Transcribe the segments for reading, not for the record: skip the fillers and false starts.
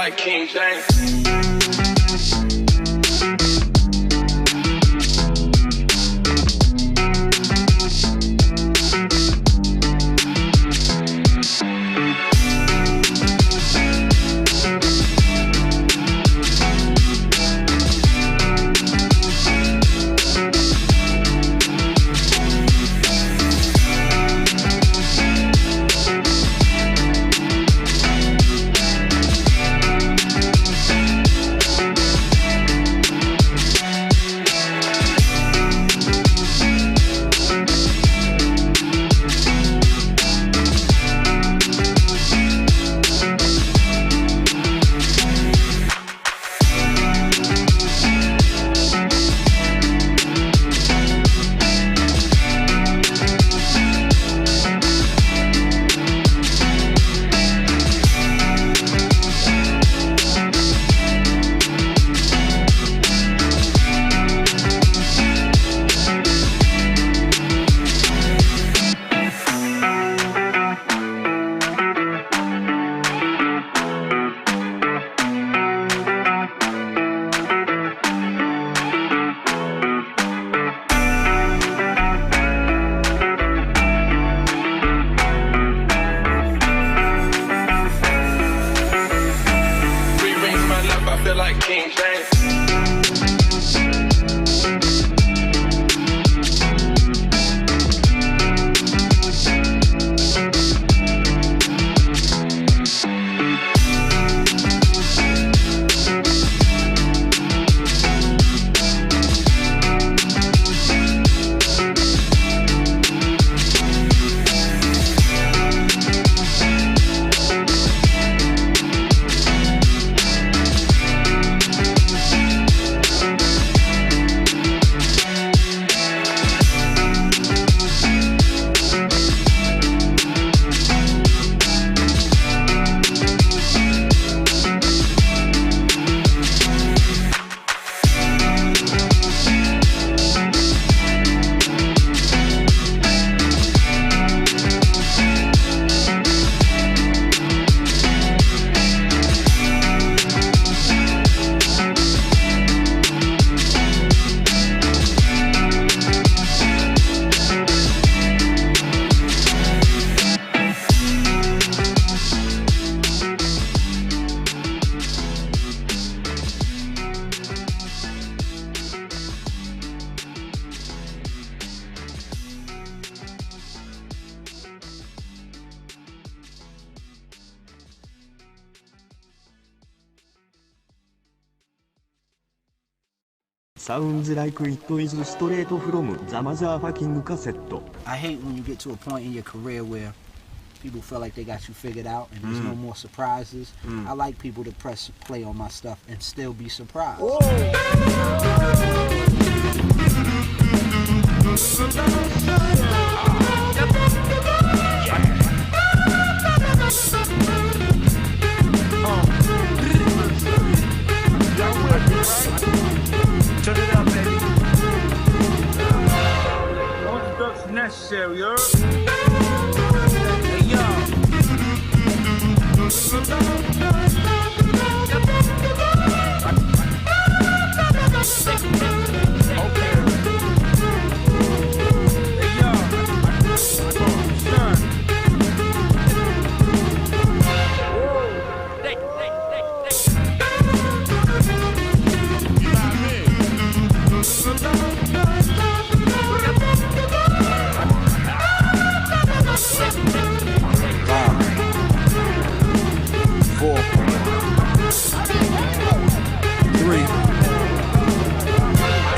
like King James. Sounds like it is straight from the motherfucking cassette. I hate when you get to a point in your career where people feel like they got you figured out and there's no more surprises. I like people to press play on my stuff and still be surprised. Turn it up, baby. All the ducks necessary, yo. Hey, yo. Okay. Hey, yo. Son.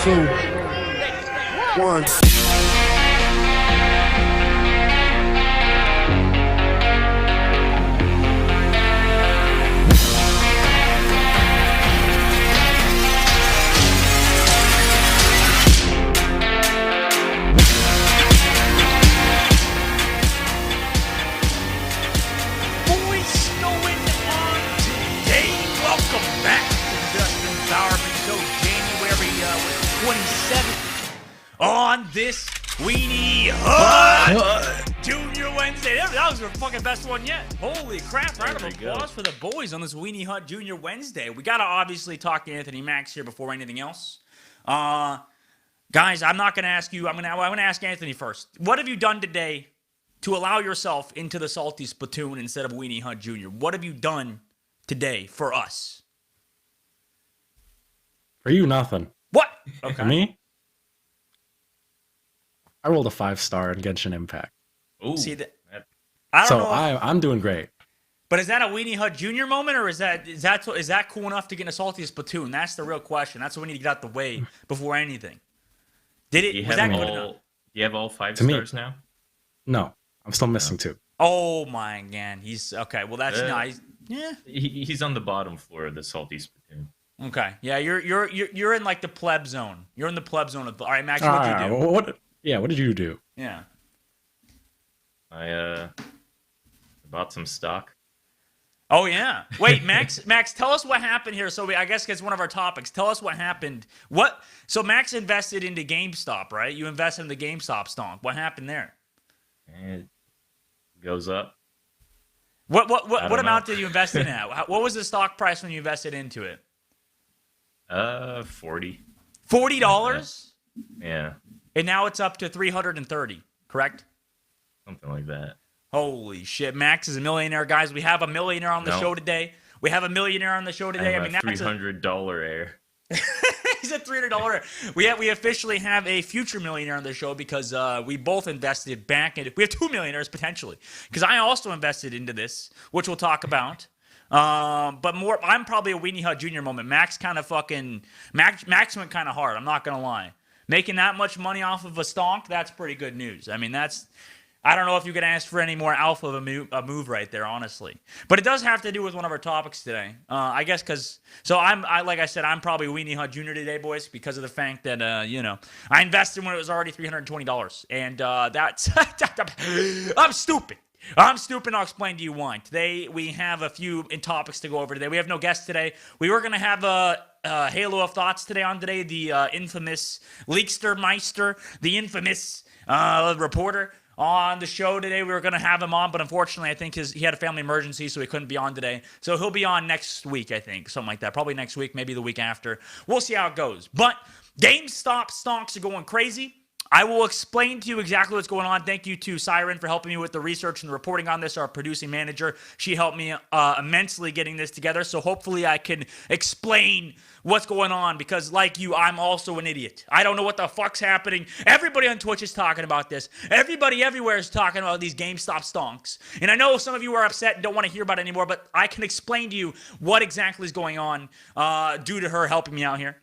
Two, one. On this Weenie-HUT Junior Wednesday. That was our fucking best one yet. Holy crap. Round of There we applause go. for the boys on this Weenie-HUT Junior Wednesday. We got to obviously talk to Anthony Max here before anything else. Guys, I'm not going to ask you. I'm going to ask Anthony first. What have you done today to allow yourself into the Salty Splatoon instead of Weenie-HUT Junior? What have you done today for us? For you, nothing. What? Okay. For me, I rolled a 5-star in Genshin Impact. Ooh, See that? I don't know. I'm doing great. But is that a Weenie-HUT Junior moment, or is that cool enough to get in a Salty Splatoon? That's the real question. That's what we need to get out the way before anything. Did it? Was that good enough? You have all 5 To me- stars now? No, I'm still missing 2. Oh my god, he's okay. Well, that's nice. Yeah. He's on the bottom floor of the Salty Splatoon. Okay. Yeah, you're in like the pleb zone. You're in the pleb zone of. All right, Max, what did you do? What did you do? Yeah. I bought some stock. Oh yeah. Wait, Max, tell us what happened here. So I guess it's one of our topics. Tell us what happened. So Max invested into GameStop, right? You invested in the GameStop stock. What happened there? And it goes up. What amount did you invest in that? What was the stock price when you invested into it? 40. $40? Yeah, And now it's up to 330, correct? something like that. Holy shit. Max is a millionaire, guys. We have a millionaire on the show today. We have a millionaire on the show today. I have a $300 heir. He's a $300. We officially have a future millionaire on the show because we both invested back in it. We have 2 millionaires potentially because I also invested into this, which we'll talk about. But more, I'm probably a Weenie-HUT Junior moment. Max went kind of hard. I'm not gonna lie. Making that much money off of a stonk, that's pretty good news. I mean, I don't know if you could ask for any more alpha of a move right there, honestly. But it does have to do with one of our topics today. I guess like I said, I'm probably Weenie-HUT Junior today, boys, because of the fact that, I invested when it was already $320. And that's, I'm stupid. I'll explain to you why. Today, we have a few topics to go over today. We have no guests today. We were going to have a halo of thoughts today on today. The infamous Leakster Meister, the infamous reporter on the show today. We were going to have him on, but unfortunately, I think he had a family emergency, so he couldn't be on today. So he'll be on next week, I think, something like that. Probably next week, maybe the week after. We'll see how it goes. But GameStop stonks are going crazy. I will explain to you exactly what's going on. Thank you to Siren for helping me with the research and the reporting on this, our producing manager. She helped me immensely getting this together, so hopefully I can explain what's going on because, like you, I'm also an idiot. I don't know what the fuck's happening. Everybody on Twitch is talking about this. Everybody everywhere is talking about these GameStop stonks. And I know some of you are upset and don't want to hear about it anymore, but I can explain to you what exactly is going on due to her helping me out here.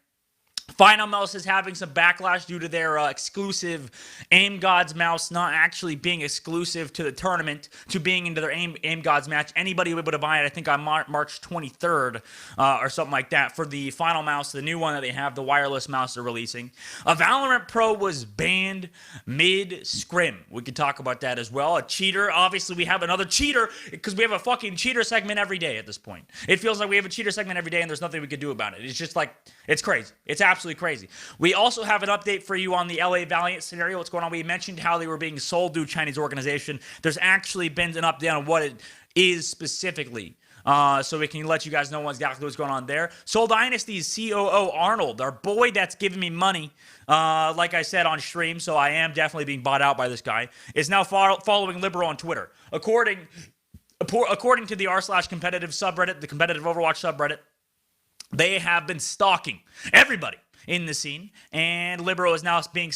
Finalmouse is having some backlash due to their exclusive Aim Gods mouse not actually being exclusive to the tournament, to being into their Aim Gods match. Anybody will be able to buy it, I think, on March 23rd or something like that for the Finalmouse, the new one that they have, the wireless mouse they're releasing. A Valorant Pro was banned mid-scrim. We could talk about that as well. A cheater. Obviously, we have another cheater because we have a fucking cheater segment every day at this point. It feels like we have a cheater segment every day and there's nothing we could do about it. It's just like, it's crazy. It's absolutely crazy. We also have an update for you on the LA Valiant scenario. What's going on? We mentioned how they were being sold to a Chinese organization. There's actually been an update on what it is specifically. So we can let you guys know exactly what's going on there. Seoul Dynasty's COO Arnold, our boy that's giving me money, like I said on stream, so I am definitely being bought out by this guy, is now following Libero on Twitter. According to the r/competitive subreddit, the competitive Overwatch subreddit, they have been stalking everybody in the scene, and Libero is now being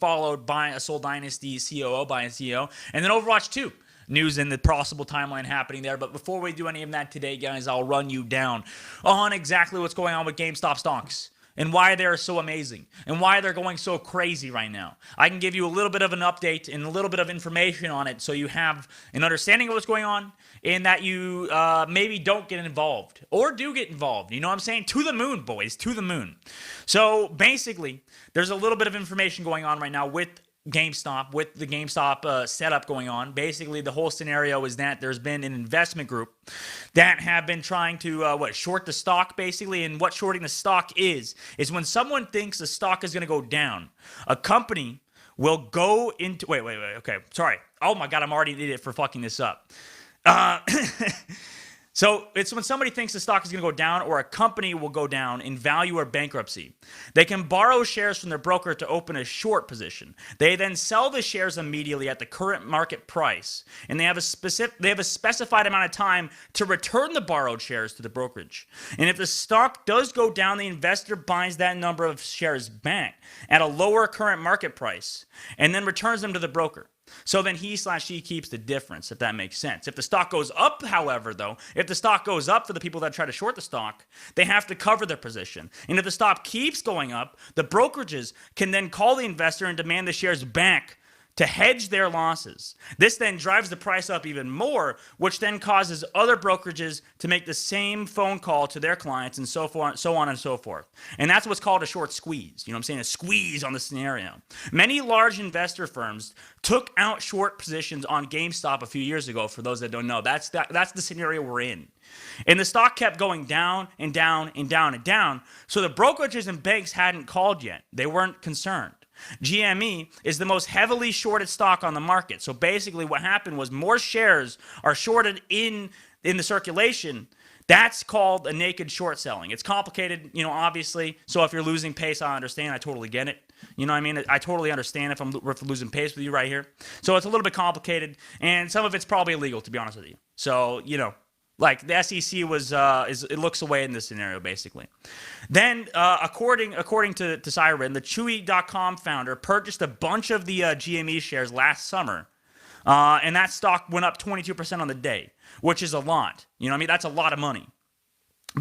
followed by a Seoul Dynasty COO, by a CEO, and then Overwatch 2 news and the possible timeline happening there. But before we do any of that today, guys, I'll run you down on exactly what's going on with GameStop stonks and why they're so amazing and why they're going so crazy right now. I can give you a little bit of an update and a little bit of information on it so you have an understanding of what's going on and that you maybe don't get involved or do get involved. You know what I'm saying? To the moon, boys, to the moon. So basically, there's a little bit of information going on right now with GameStop, with the GameStop setup going on. Basically, the whole scenario is that there's been an investment group that have been trying to, short the stock, basically. And what shorting the stock is when someone thinks the stock is going to go down, a company will go into, okay, sorry. Oh my God, I'm already an idiot for fucking this up. So it's when somebody thinks the stock is going to go down or a company will go down in value or bankruptcy. They can borrow shares from their broker to open a short position. They then sell the shares immediately at the current market price, and they have a specified amount of time to return the borrowed shares to the brokerage. And if the stock does go down, the investor buys that number of shares back at a lower current market price and then returns them to the broker. So then he/she keeps the difference, if that makes sense. If the stock goes up, however, though, if the stock goes up for the people that try to short the stock, they have to cover their position. And if the stock keeps going up, the brokerages can then call the investor and demand the shares back to hedge their losses. This then drives the price up even more, which then causes other brokerages to make the same phone call to their clients and so on and so forth. And that's what's called a short squeeze. You know what I'm saying? A squeeze on the scenario. Many large investor firms took out short positions on GameStop a few years ago, for those that don't know. That's the scenario we're in. And the stock kept going down and down and down and down, so the brokerages and banks hadn't called yet. They weren't concerned. GME is the most heavily shorted stock on the market. So basically what happened was more shares are shorted in the circulation. That's called a naked short selling. It's complicated, obviously. So if you're losing pace, I understand. I totally get it. You know what I mean? I totally understand if I'm losing pace with you right here. So it's a little bit complicated, and some of it's probably illegal, to be honest with you. So, like the SEC it looks away in this scenario, basically. Then, according to Siren, the Chewy.com founder purchased a bunch of the GME shares last summer, and that stock went up 22% on the day, which is a lot. You know what I mean? That's a lot of money.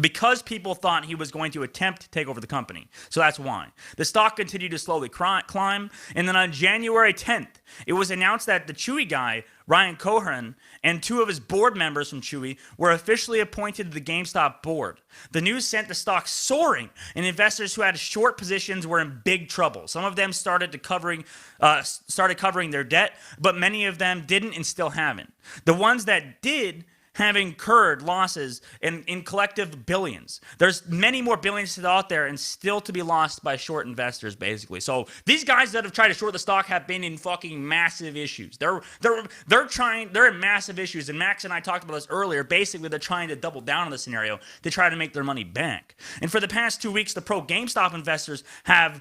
Because people thought he was going to attempt to take over the company. So that's why. The stock continued to slowly climb, and then on January 10th, it was announced that the Chewy guy, Ryan Cohen, and two of his board members from Chewy were officially appointed to the GameStop board. The news sent the stock soaring, and investors who had short positions were in big trouble. Some of them started covering their debt, but many of them didn't and still haven't. The ones that did have incurred losses in collective billions. There's many more billions out there and still to be lost by short investors, basically. So these guys that have tried to short the stock have been in fucking massive issues. They're in massive issues. And Max and I talked about this earlier. Basically, they're trying to double down on the scenario to try to make their money back. And for the past 2 weeks, the pro GameStop investors have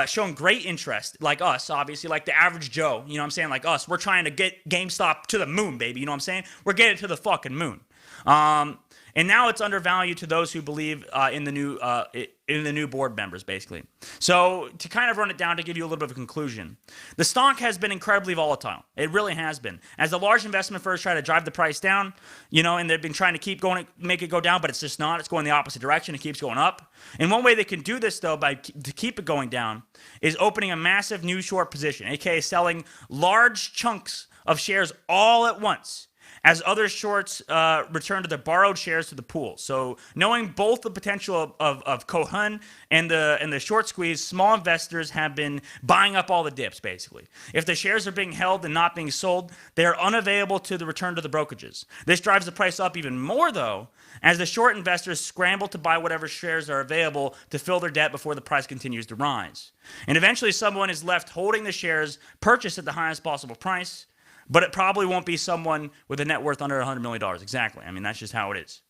shown great interest, like us, obviously, like the average Joe, you know what I'm saying, like us. We're trying to get GameStop to the moon, baby, you know what I'm saying? We're getting to the fucking moon. And now it's undervalued to those who believe in the new board members, basically. So to kind of run it down, to give you a little bit of a conclusion, the stock has been incredibly volatile. It really has been. As the large investment firms try to drive the price down, and they've been trying to keep going, make it go down, but it's just not. It's going the opposite direction. It keeps going up. And one way they can do this, though, to keep it going down, is opening a massive new short position, aka selling large chunks of shares all at once, as other shorts return to their borrowed shares to the pool. So knowing both the potential of Cohen and the short squeeze, small investors have been buying up all the dips, basically. If the shares are being held and not being sold, they are unavailable to the return to the brokerages. This drives the price up even more, though, as the short investors scramble to buy whatever shares are available to fill their debt before the price continues to rise. And eventually someone is left holding the shares purchased at the highest possible price, but it probably won't be someone with a net worth under $100 million. Exactly. I mean, that's just how it is.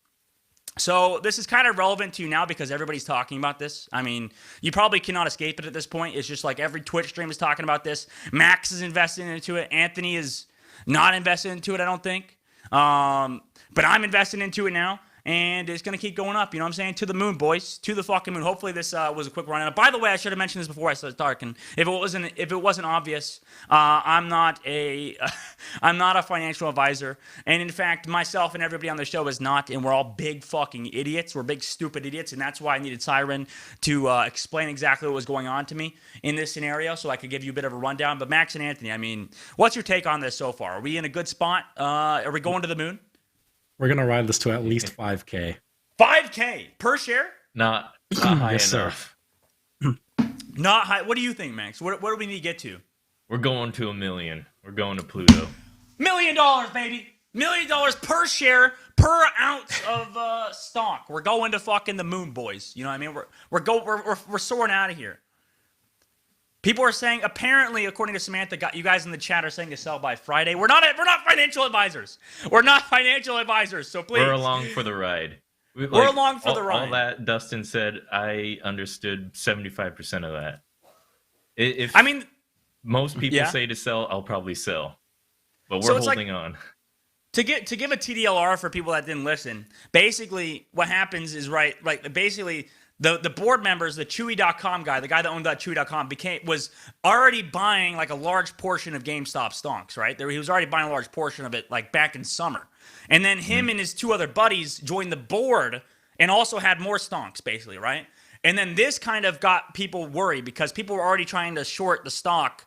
So this is kind of relevant to you now because everybody's talking about this. I mean, you probably cannot escape it at this point. It's just like every Twitch stream is talking about this. Max is investing into it. Anthony is not invested into it, I don't think. But I'm investing into it now. And it's going to keep going up, you know what I'm saying? To the moon, boys. To the fucking moon. Hopefully this was a quick run. And by the way, I should have mentioned this before I started talking. If it wasn't obvious, I'm not a financial advisor. And in fact, myself and everybody on the show is not. And we're all big fucking idiots. We're big stupid idiots. And that's why I needed Siren to explain exactly what was going on to me in this scenario, so I could give you a bit of a rundown. But Max and Anthony, I mean, what's your take on this so far? Are we in a good spot? Are we going to the moon? We're going to ride this to at least 5K. 5K per share? Not high Yes, sir. enough. Not high. What do you think, Max? What do we need to get to? We're going to $1 million. We're going to Pluto. $1 million, baby. $1 million per share, per ounce of stock. We're going to fucking the moon, boys. You know what I mean? We're soaring out of here. People are saying, apparently, according to Samantha, you guys in the chat are saying to sell by Friday. We're not financial advisors. We're not financial advisors, so please. We're along for the ride. We're along for the ride. All that Dustin said, I understood 75% of that. Most people say to sell, I'll probably sell. But we're holding on. To give a TDLR for people that didn't listen, basically what happens is basically the board members, the Chewy.com guy, the guy that owned Chewy.com was already buying like a large portion of GameStop Stonks, right? He was already buying a large portion of it like back in summer. And then him and his two other buddies joined the board and also had more Stonks, basically, right? And then this kind of got people worried because people were already trying to short the stock,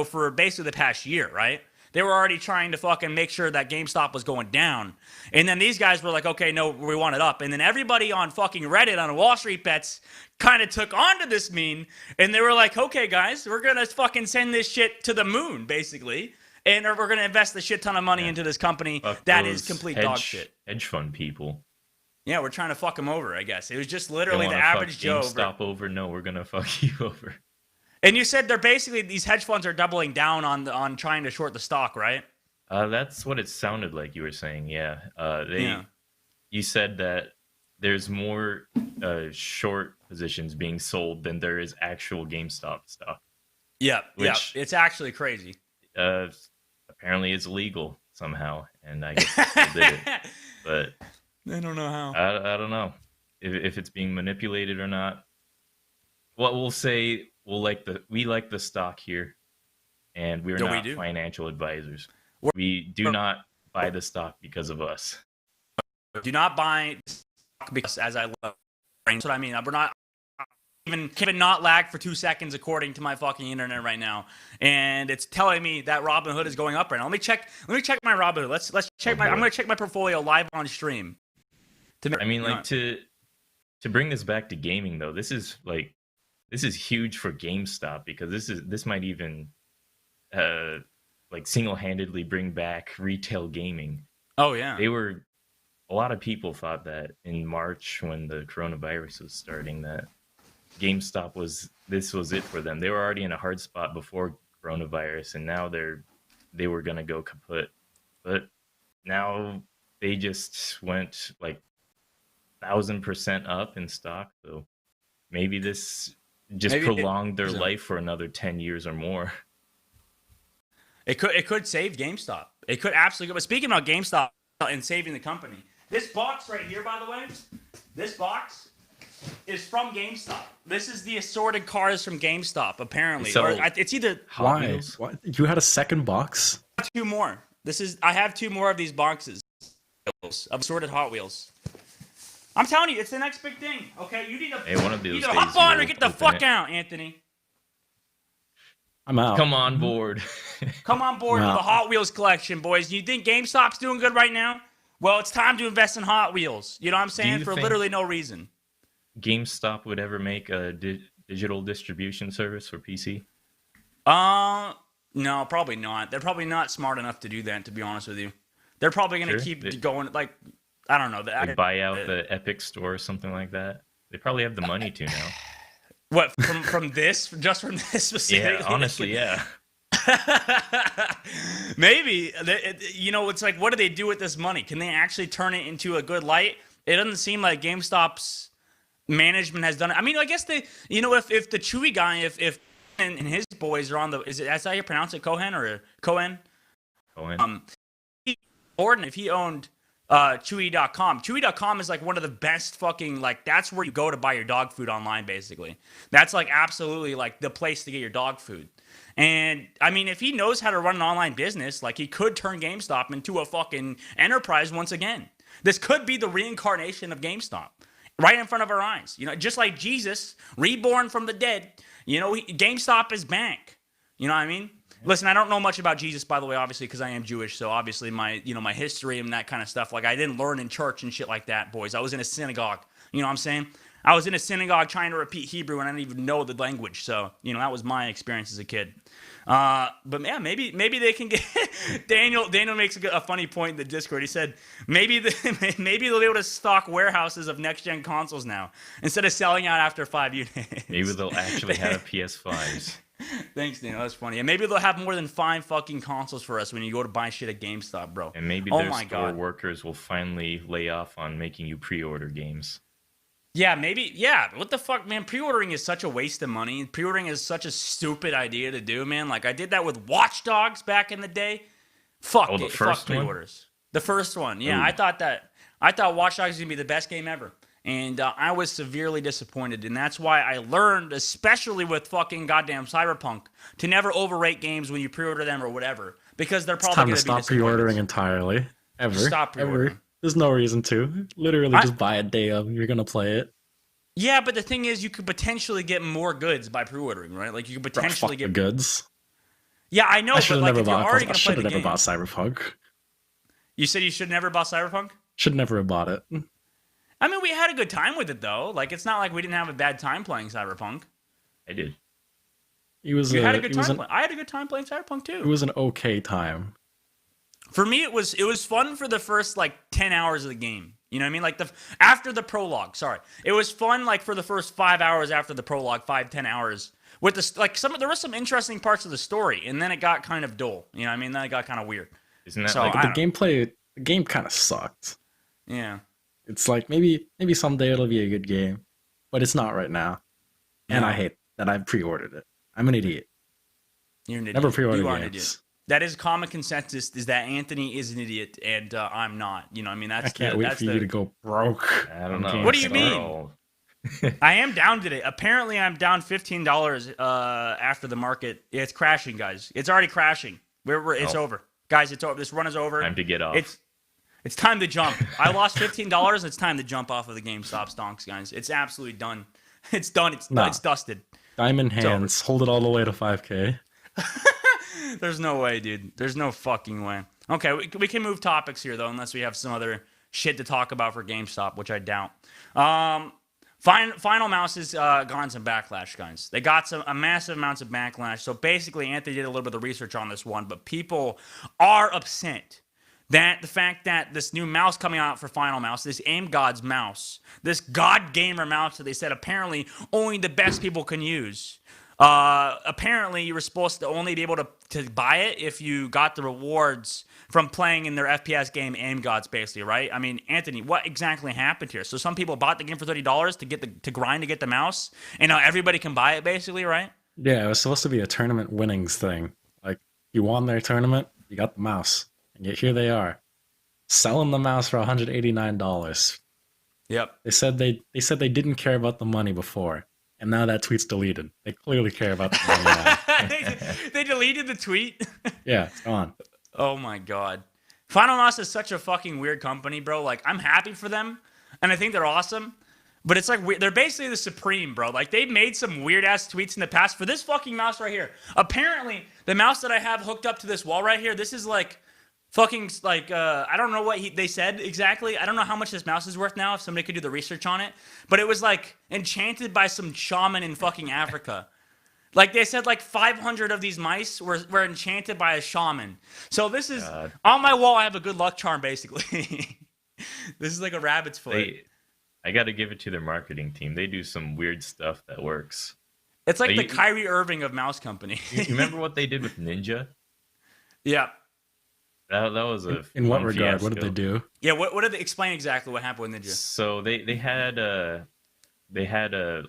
for basically the past year, right? They were already trying to fucking make sure that GameStop was going down. And then these guys were like, okay, no, we want it up. And then everybody on fucking Reddit on Wall Street Bets kind of took onto this meme. And they were like, okay, guys, we're going to fucking send this shit to the moon, basically. And we're going to invest a shit ton of money into this company that is complete dog shit. Hedge fund people. Yeah, we're trying to fuck them over, I guess. It was just literally the average Joe. GameStop over? No, we're going to fuck you over. And you said these hedge funds are doubling down on trying to short the stock, right? That's what it sounded like you were saying. Yeah. You said that there's more short positions being sold than there is actual GameStop stock. Yeah. It's actually crazy. Apparently it's illegal somehow, and I guess people did it. But I don't know how. I don't know if it's being manipulated or not. What we'll say. We like the stock here, and we're not financial advisors. We do not buy the stock because of us. Do not buy stock because, as I love, that's what I mean. We're not even not lag for 2 seconds according to my fucking internet right now, and it's telling me that Robinhood is going up right now. Let me check my Robinhood. Let's check I'm gonna check my portfolio live on stream. To bring this back to gaming though, this is huge for GameStop because this might even single-handedly bring back retail gaming. Oh yeah. A lot of people thought that in March when the coronavirus was starting that GameStop was it for them. They were already in a hard spot before coronavirus, and now they were gonna go kaput. But now they just went 1,000% up in stock. So maybe this prolonged their life for another 10 years or more. It could save GameStop. It could absolutely. But speaking about GameStop and saving the company, this box right here, by the way, this box is from GameStop. This is the assorted cars from GameStop, apparently. So it's either why? What? You had a second box? Two more. I have two more of these boxes of assorted Hot Wheels. I'm telling you, it's the next big thing. Okay, you need to one of these either hop on or get the fuck out, Anthony. I'm out. Come on board. Come on board with the Hot Wheels collection, boys. You think GameStop's doing good right now? Well, it's time to invest in Hot Wheels. You know what I'm saying? For literally no reason. GameStop would ever make a digital distribution service for PC? No, probably not. They're probably not smart enough to do that, to be honest with you. They're probably going to keep going, I don't know. Buy out the Epic Store or something like that. They probably have the money to now. What, from this? Just from this specifically? Yeah, honestly, yeah. Maybe. It's like, what do they do with this money? Can they actually turn it into a good light? It doesn't seem like GameStop's management has done it. I mean, I guess if the Chewy guy, if and his boys are on is it, that's how you pronounce it, Cohen or Cohen? Cohen. Gordon, if he owned Chewy.com. Chewy.com is one of the best fucking, that's where you go to buy your dog food online, basically. That's absolutely the place to get your dog food. And I mean, if he knows how to run an online business, he could turn GameStop into a fucking enterprise once again. This could be the reincarnation of GameStop right in front of our eyes. Just like Jesus, reborn from the dead, GameStop is back. You know what I mean? Listen, I don't know much about Jesus, by the way, obviously, because I am Jewish. So obviously my history and that kind of stuff, I didn't learn in church and shit like that, boys. I was in a synagogue. You know what I'm saying? I was in a synagogue trying to repeat Hebrew and I didn't even know the language. So, that was my experience as a kid. But yeah, maybe they can get Daniel makes a funny point in the Discord. He said maybe they'll be able to stock warehouses of next gen consoles now instead of selling out after 5 units. Maybe they'll actually have PS5s. Thanks, Daniel. That's funny. And maybe they'll have more than 5 fucking consoles for us when you go to buy shit at GameStop, bro. And maybe Oh their my store God. workers will finally lay off on making you pre-order games. Yeah, maybe. Yeah, what the fuck, man? Pre-ordering is such a waste of money. Pre-ordering is such a stupid idea to do, man. Like, I did that with Watch Dogs back in the day. Fuck Oh, it. the Fuck first one? pre-orders. The first one. Yeah, Ooh. I thought Watch Dogs was going to be the best game ever. And I was severely disappointed. And that's why I learned, especially with fucking goddamn Cyberpunk, to never overrate games when you pre-order them or whatever. Because they're It's probably time going to to be stop pre-ordering entirely. Ever. Stop pre-ordering. Ever. There's no reason to. Literally just buy a day of. You're going to play it. Yeah, but the thing is, you could potentially get more goods by pre-ordering, right? Like, you could potentially Fuck get the goods. Yeah, I know, I but should have like, never if you're bought. already I going to play should the have never game... bought Cyberpunk. You said you should never bought Cyberpunk? Should never have bought it. I mean, we had a good time with it, though. Like, it's not like we didn't have a bad time playing Cyberpunk. I did. It was. You had a good time. I had a good time playing Cyberpunk too. It was an okay time. For me, it was fun for the first like 10 hours of the game. You know what I mean? Like after the prologue. Sorry, it was fun like for the first 5 hours after the prologue, 5-10 hours. With this, like there were some interesting parts of the story, and then it got kind of dull. You know what I mean? Then it got kind of weird. Isn't that So, like I The gameplay. The game kind of sucked. Yeah. It's like maybe someday it'll be a good game, but it's not right now. And No. I hate that I pre-ordered it. I'm an idiot. You're an idiot. Never pre-order You are an games. idiot. That is common consensus, is that Anthony is an idiot and I'm not. You know, I mean, that's I can't wait for you to go broke. I don't know. What do you They're mean? all- I am down today. Apparently, I'm down $15 after the market. It's crashing, guys. It's already crashing. It's Oh. over, guys. It's over. This run is over. Time to get off. It's time to jump. I lost $15. It's time to jump off of the GameStop Stonks, guys. It's absolutely done. It's done. It's Nah. It's dusted. Diamond hands. Hold it all the way to 5K. There's no way, dude. There's no fucking way. Okay, we can move topics here though, unless we have some other shit to talk about for GameStop, which I doubt. Finalmouse has gotten some backlash, guys. They got a massive amounts of backlash. So basically, Anthony did a little bit of research on this one, but people are upset that the fact that this new mouse coming out for Finalmouse, this Aim God's mouse, this God Gamer mouse that they said apparently only the best people can use. Apparently, you were supposed to only be able to buy it if you got the rewards from playing in their FPS game Aim Gods, basically, right? I mean, Anthony, what exactly happened here? So some people bought the game for $30 to grind to get the mouse, and now everybody can buy it, basically, right? Yeah, it was supposed to be a tournament winnings thing. Like, you won their tournament, you got the mouse. And yet here they are, selling the mouse for $189. Yep. They said they didn't care about the money before, and now that tweet's deleted. They clearly care about the money now. they deleted the tweet. Yeah, it's gone. Oh my god. Finalmouse is such a fucking weird company, bro. Like, I'm happy for them, and I think they're awesome. But it's like, they're basically the supreme, bro. Like, they've made some weird-ass tweets in the past for this fucking mouse right here. Apparently, the mouse that I have hooked up to this wall right here, this is like... fucking, like, I don't know what they said exactly. I don't know how much this mouse is worth now, if somebody could do the research on it. But it was, like, enchanted by some shaman in fucking Africa. Like, they said, like, 500 of these mice were enchanted by a shaman. So this is, on my wall, I have a good luck charm, basically. This is like a rabbit's foot. I got to give it to their marketing team. They do some weird stuff that works. It's like the Kyrie Irving of mouse company. You remember what they did with Ninja? Yeah. That was a In what fun regard? fiasco. What did they do? Yeah, what did they explain exactly what happened with Ninja? So they had a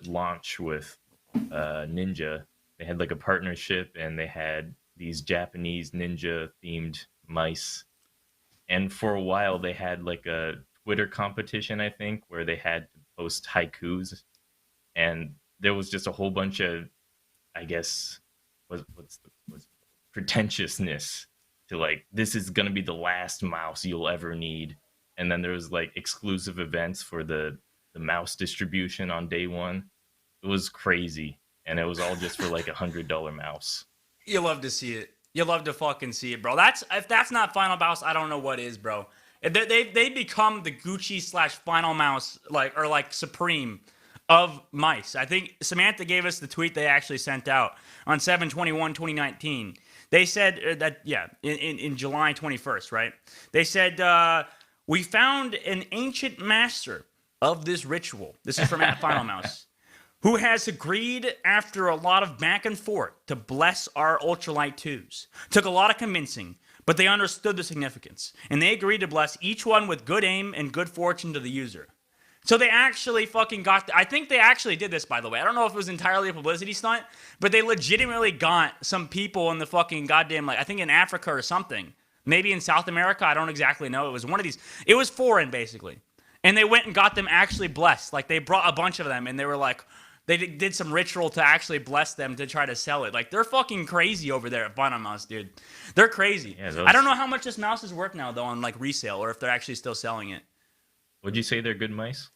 launch with Ninja. They had like a partnership, and they had these Japanese ninja themed mice. And for a while, they had like a Twitter competition, I think, where they had to post haikus, and there was just a whole bunch of, I guess, what's pretentiousness to like, this is gonna be the last mouse you'll ever need. And then there was like exclusive events for the mouse distribution on day one. It was crazy, and it was all just for like $100 mouse. You love to see it. You love to fucking see it, bro. If that's not Finalmouse, I don't know what is, bro. They become the Gucci / Finalmouse, like Supreme of mice. I think Samantha gave us the tweet they actually sent out on 7/21/2019. They said that, yeah, in July 21st, right? They said, we found an ancient master of this ritual. This is from Finalmouse, who has agreed after a lot of back and forth to bless our ultralight 2s. Took a lot of convincing, but they understood the significance, and they agreed to bless each one with good aim and good fortune to the user. So they actually fucking got... I think they actually did this, by the way. I don't know if it was entirely a publicity stunt, but they legitimately got some people in the fucking goddamn, like, I think in Africa or something. Maybe in South America, I don't exactly know. It was one of these... It was foreign, basically. And they went and got them actually blessed. Like, they brought a bunch of them, and they were like... They did some ritual to actually bless them to try to sell it. Like, they're fucking crazy over there at Finalmouse, dude. They're crazy. Yeah, I don't know how much this mouse is worth now, though, on, like, resale, or if they're actually still selling it. Would you say they're good mice?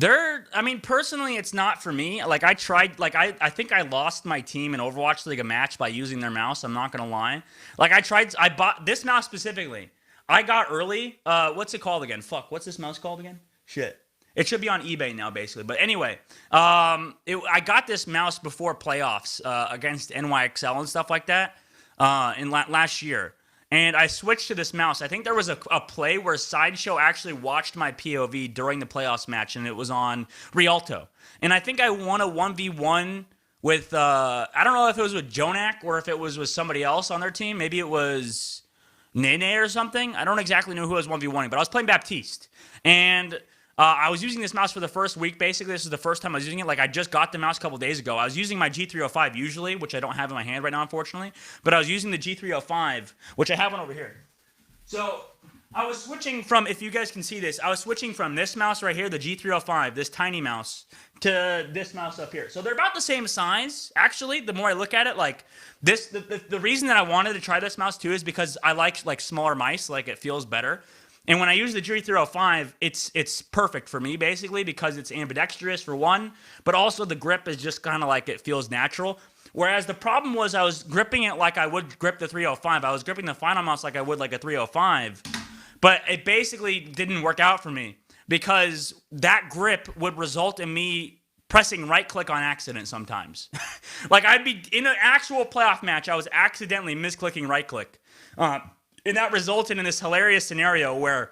I mean, personally, it's not for me. Like, I tried, like, I think I lost my team in Overwatch League a match by using their mouse. I'm not going to lie. Like, I bought this mouse specifically. I got early. What's it called again? Fuck, what's this mouse called again? Shit. It should be on eBay now, basically. But anyway, I got this mouse before playoffs against NYXL and stuff like that last year. And I switched to this mouse. I think there was a play where Sideshow actually watched my POV during the playoffs match, and it was on Rialto. And I think I won a 1v1 with, I don't know if it was with Jonak or if it was with somebody else on their team. Maybe it was Nene or something. I don't exactly know who I was 1v1ing, but I was playing Baptiste. And... I was using this mouse for the first week, basically. This is the first time I was using it. Like, I just got the mouse a couple days ago. I was using my G305 usually, which I don't have in my hand right now, unfortunately. But I was using the G305, which I have one over here. So, I was switching from, if you guys can see this, I was switching from this mouse right here, the G305, this tiny mouse, to this mouse up here. So, they're about the same size, actually, the more I look at it. Like, this, the reason that I wanted to try this mouse, too, is because I like smaller mice. Like, it feels better. And when I use the G305, it's perfect for me, basically, because it's ambidextrous, for one, but also the grip is just kind of like it feels natural. Whereas the problem was I was gripping it like I would grip the 305. I was gripping the Finalmouse like I would like a 305, but it basically didn't work out for me because that grip would result in me pressing right-click on accident sometimes. Like, I'd be in an actual playoff match, I was accidentally misclicking right-click. And that resulted in this hilarious scenario where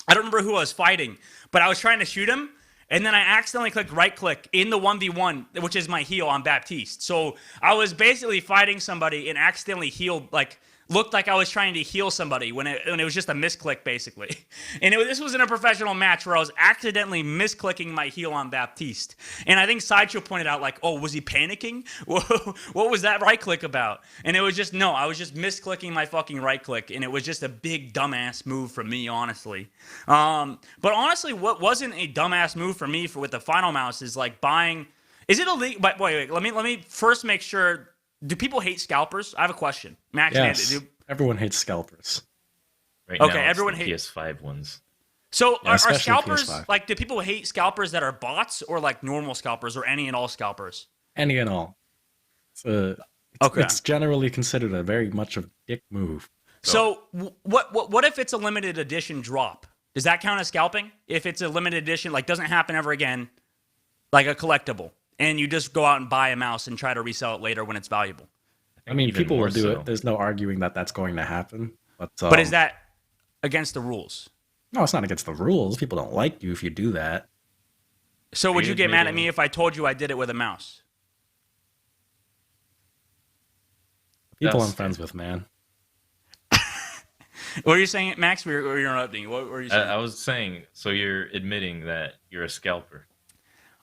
I don't remember who I was fighting, but I was trying to shoot him, and then I accidentally clicked right-click in the 1v1, which is my heal on Baptiste. So I was basically fighting somebody and accidentally healed, like, looked like I was trying to heal somebody when it was just a misclick, basically. And this was in a professional match where I was accidentally misclicking my heal on Baptiste. And I think Sideshow pointed out, like, oh, was he panicking? What was that right-click about? And it was just, no, I was just misclicking my fucking right-click, and it was just a big dumbass move from me, honestly. But honestly, what wasn't a dumbass move for me with the Finalmouse is, like, buying... Is it illegal? But wait, let me first make sure... Do people hate scalpers? I have a question. Max, yes, everyone hates scalpers. Right okay, now, everyone hates PS5 ones. So Yeah, are especially scalpers, PS5. like, do people hate scalpers that are bots or, like, normal scalpers or any and all scalpers? Any and all. It's generally considered a very much a dick move. So what if it's a limited edition drop? Does that count as scalping? If it's a limited edition, like, doesn't happen ever again, like a collectible, and you just go out and buy a mouse and try to resell it later when it's valuable? I mean, people will do so. it. There's no arguing that that's going to happen. But is that against the rules? No, it's not against the rules. People don't like you if you do that. So would you get mad at admitting- me if I told you I did it with a mouse? People That's I'm friends with, man. What are you saying, Max? You're interrupting. What were you saying? I was saying, so you're admitting that you're a scalper.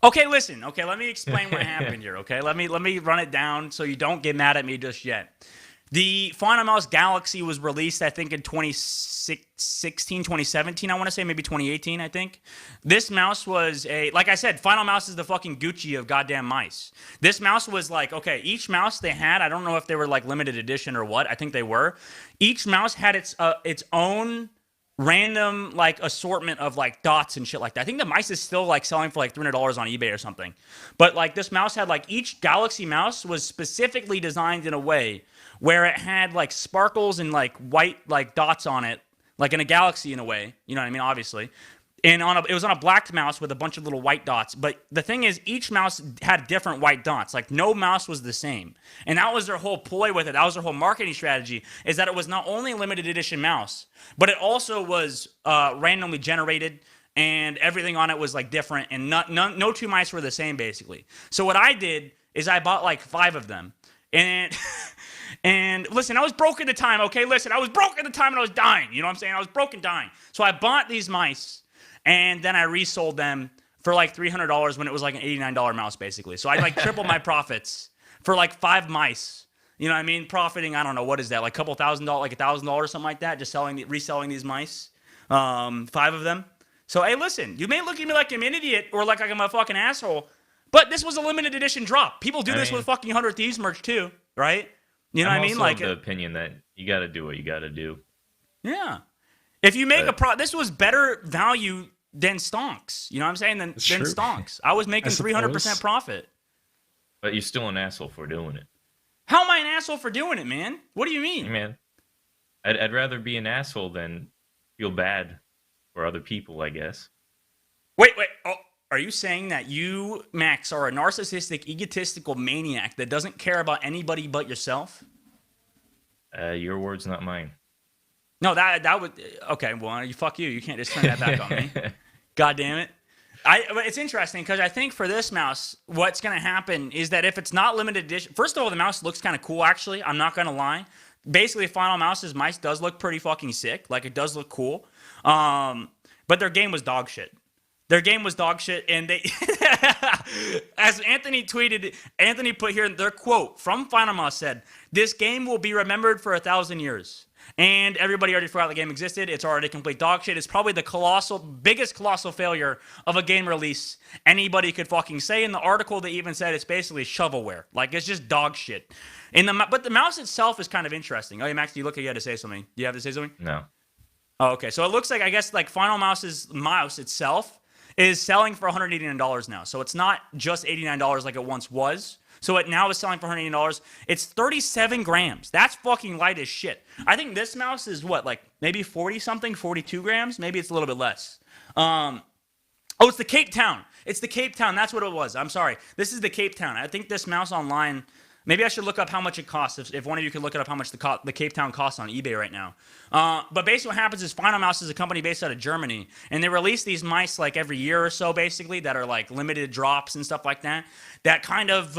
Okay, listen. Okay, let me explain what happened here. Okay, let me run it down so you don't get mad at me just yet. The Finalmouse Galaxy was released, I think, in 2016, 2017, I want to say, maybe 2018, I think. This mouse was like I said, Finalmouse is the fucking Gucci of goddamn mice. This mouse was like, okay, each mouse they had, I don't know if they were like limited edition or what, I think they were. Each mouse had its own random like assortment of like dots and shit like that. I think the mice is still like selling for like $300 on eBay or something. But like this mouse had like each Galaxy mouse was specifically designed in a way where it had like sparkles and like white like dots on it, like in a Galaxy in a way. You know what I mean? Obviously. And it was on a black mouse with a bunch of little white dots. But the thing is, each mouse had different white dots. Like, no mouse was the same. And that was their whole ploy with it. That was their whole marketing strategy, is that it was not only a limited edition mouse, but it also was randomly generated. and everything on it was like different, and no two mice were the same basically. So what I did is I bought like 5 of them, and and listen, I was broke at the time. Okay, listen, I was broke at the time and I was dying. You know what I'm saying? I was broke and dying. So I bought these mice, and then I resold them for like $300 when it was like an $89 mouse basically. So I like tripled my profits for like 5 mice. You know what I mean? Profiting, I don't know, what is that? Like a couple $1,000, like $1,000 something like that, just reselling these mice. 5 of them. So, hey, listen, you may look at me like I'm an idiot or like I'm a fucking asshole, but this was a limited edition drop. People do this with fucking 100 Thieves merch too, right? You know what I mean? Like the opinion that you got to do what you got to do. Yeah. If you make this was better value than Stonks. You know what I'm saying? Than Stonks. I was making 300% profit. But you're still an asshole for doing it. How am I an asshole for doing it, man? What do you mean? Hey, man, I'd rather be an asshole than feel bad for other people, I guess. Wait. Oh, are you saying that you, Max, are a narcissistic, egotistical maniac that doesn't care about anybody but yourself? Your words, not mine. No, that would... Okay, well, fuck you. You can't just turn that back on me. God damn it. But it's interesting because I think for this mouse, what's going to happen is that if it's not limited edition... First of all, the mouse looks kind of cool, actually. I'm not going to lie. Basically, Finalmouse's mice does look pretty fucking sick. Like, it does look cool. But their game was dog shit. Their game was dog shit, and they... As Anthony tweeted, Anthony put here their quote from Finalmouse said, "This game will be remembered for 1,000 years." And everybody already forgot the game existed. It's already complete dog shit. It's probably the biggest colossal failure of a game release anybody could fucking say. In the article, they even said it's basically shovelware. Like, it's just dog shit. But the mouse itself is kind of interesting. Oh, yeah, Max, you look like you had to say something. Do you have to say something? No. Oh, okay. So it looks like, I guess, like Finalmouse's mouse itself is selling for $189 now. So it's not just $89 like it once was. So it now is selling for $180. It's 37 grams. That's fucking light as shit. I think this mouse is what, like maybe 40-something, 42 grams? Maybe it's a little bit less. Oh, it's the Cape Town. It's the Cape Town. That's what it was. I'm sorry. This is the Cape Town. I think this mouse online... Maybe I should look up how much it costs. If one of you could look it up how much the Cape Town costs on eBay right now. But basically what happens is Finalmouse is a company based out of Germany. And they release these mice like every year or so basically that are like limited drops and stuff like that. That kind of...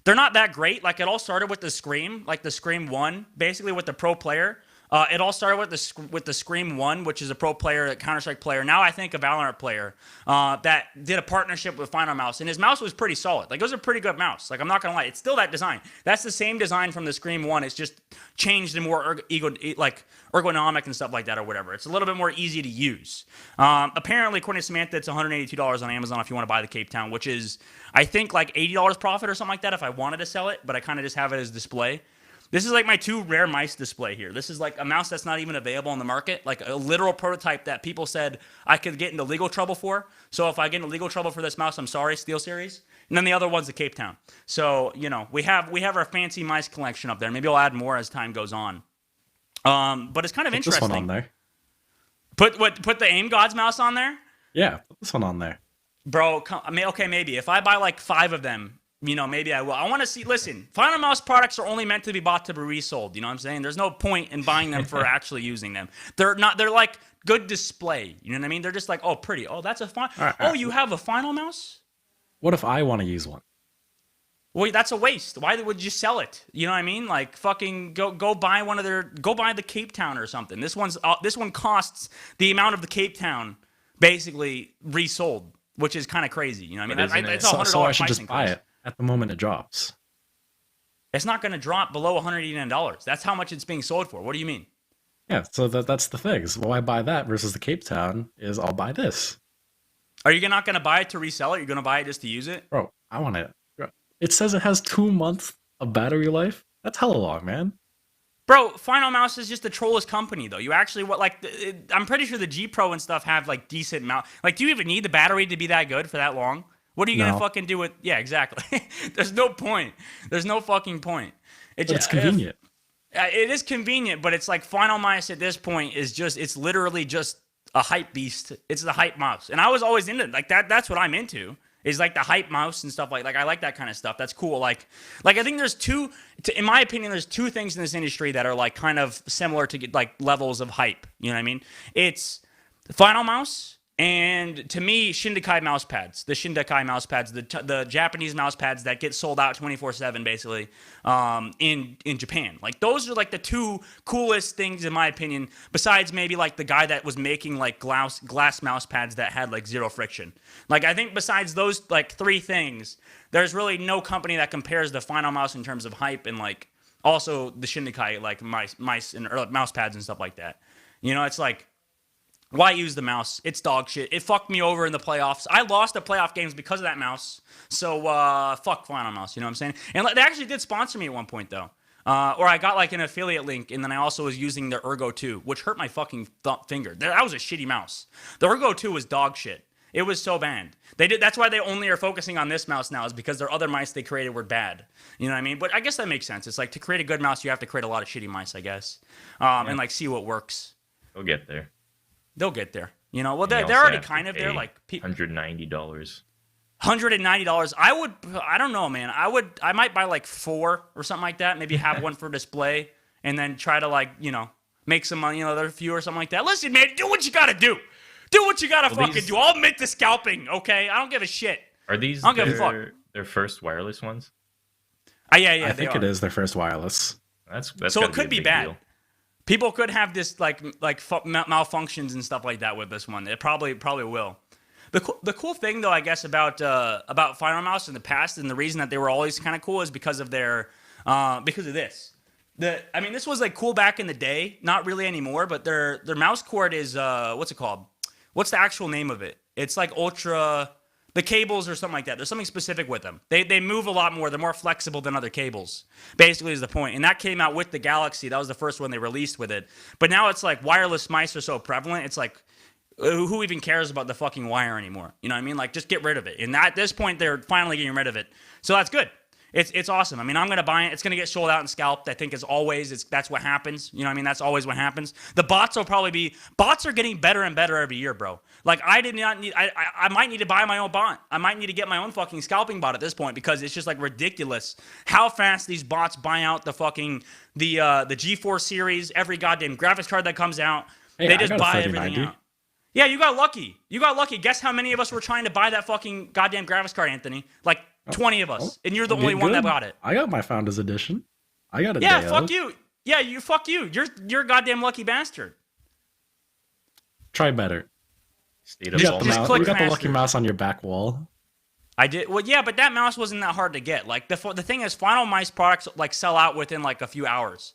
they're not that great. Like it all started with the Scream. Like the Scream 1 basically with the pro player. It all started with the Scream 1, which is a pro player, a Counter-Strike player. Now I think a Valorant player that did a partnership with Finalmouse. And his mouse was pretty solid. Like, it was a pretty good mouse. Like, I'm not going to lie. It's still that design. That's the same design from the Scream 1. It's just changed and more ergonomic and stuff like that or whatever. It's a little bit more easy to use. Apparently, according to Samantha, it's $182 on Amazon if you want to buy the Cape Town, which is, I think, like $80 profit or something like that if I wanted to sell it. But I kind of just have it as display. This is like my 2 rare mice display here. This is like a mouse that's not even available on the market, like a literal prototype that people said I could get into legal trouble for. So if I get into legal trouble for this mouse, I'm sorry, SteelSeries. And then the other one's the Cape Town. So, you know, we have our fancy mice collection up there. Maybe I'll add more as time goes on. But it's kind of interesting. This one on there. Put the Aim Gods mouse on there? Yeah, put this one on there. Bro, okay, maybe. If I buy like 5 of them, you know, maybe I will. I want to see, listen, Finalmouse products are only meant to be bought to be resold. You know what I'm saying? There's no point in buying them for actually using them. They're like good display. You know what I mean? They're just like, oh, pretty. Oh, that's a fine. Right. You have a Finalmouse? What if I want to use one? Well, that's a waste. Why would you sell it? You know what I mean? Like, fucking go buy go buy the Cape Town or something. This one costs the amount of the Cape Town basically resold, which is kind of crazy. You know what I mean? It's a $100 so I should just increase. buy it at the moment it drops. It's not going to drop below $189. That's how much it's being sold for. What do you mean? Yeah, so that's the thing. So why buy that versus the Cape Town is I'll buy this. Are you not going to buy it to resell it? You're going to buy it just to use it? Bro, I want it. It says it has 2 months of battery life. That's hella long, man. Bro, Finalmouse is just a trollless company, though. You actually, I'm pretty sure the G Pro and stuff have, like, decent amount. Like, do you even need the battery to be that good for that long? What are you going to fucking do with... Yeah, exactly. There's no point. There's no fucking point. It's convenient. It is convenient, but it's like Finalmouse at this point is just... It's literally just a hype beast. It's the hype mouse. And I was always into it. Like, that's what I'm into. Is like the hype mouse and stuff like I like that kind of stuff. That's cool. Like I think there's in my opinion, there's 2 things in this industry that are like kind of similar to like levels of hype. You know what I mean? It's Finalmouse And to me, Shindekai mouse pads, the Japanese mouse pads that get sold out 24/7 basically in Japan. Like those are like the two coolest things in my opinion, besides maybe like the guy that was making like glass mouse pads that had like zero friction. Like I think besides those like three things, there's really no company that compares the Finalmouse in terms of hype and like also the Shindekai like mice and or mouse pads and stuff like that. You know, it's like, why use the mouse? It's dog shit. It fucked me over in the playoffs. I lost the playoff games because of that mouse. So, fuck Finalmouse, you know what I'm saying? And they actually did sponsor me at one point, though. Or I got, like, an affiliate link, and then I also was using the Ergo 2, which hurt my fucking finger. That was a shitty mouse. The Ergo 2 was dog shit. It was so bad. That's why they only are focusing on this mouse now, is because their other mice they created were bad. You know what I mean? But I guess that makes sense. It's like, to create a good mouse, you have to create a lot of shitty mice, I guess. And, like, see what works. We'll get there. They'll get there. You know, well, they're already kind of there. Like $190. $190. I don't know, man. I might buy like 4 or something like that. Maybe have one for display, and then try to like, you know, make some money. You know, another few or something like that. Listen, man, do what you gotta do. Do what you gotta fucking do. I'll admit to scalping. Okay, I don't give a shit. Are these I don't give a fuck. Their first wireless ones? Yeah. I think it is their first wireless. That's so it could be bad. Deal. People could have this like malfunctions and stuff like that with this one. It probably will. The cool thing though, I guess, about Finalmouse in the past, and the reason that they were always kind of cool is because of their because of this. This was like cool back in the day, not really anymore. But their mouse cord is what's it called? What's the actual name of it? It's like ultra. The cables or something like that. There's something specific with them. They move a lot more. They're more flexible than other cables, basically is the point. And that came out with the Galaxy. That was the first one they released with it. But now it's like wireless mice are so prevalent. It's like, who even cares about the fucking wire anymore? You know what I mean? Like, just get rid of it. And at this point, they're finally getting rid of it. So that's good. It's awesome. I mean, I'm going to buy it. It's going to get sold out and scalped. I think as always, that's what happens. You know what I mean? That's always what happens. The bots are getting better and better every year, bro. Like, I might need to buy my own bot. I might need to get my own fucking scalping bot at this point because it's just like ridiculous how fast these bots buy out the fucking, the G4 series, every goddamn graphics card that comes out. Hey, they just buy everything out. Yeah, you got lucky. Guess how many of us were trying to buy that fucking goddamn graphics card, Anthony? Like 20 of us. And you're the only one that bought it. I got my Founders Edition. I got it. Yeah, fuck you. Yeah, fuck you. You're a goddamn lucky bastard. Try better. State of You got the faster. lucky mouse on your back wall. I did. Well, yeah, but that mouse wasn't that hard to get. Like the thing is, Finalmouse products like sell out within like a few hours.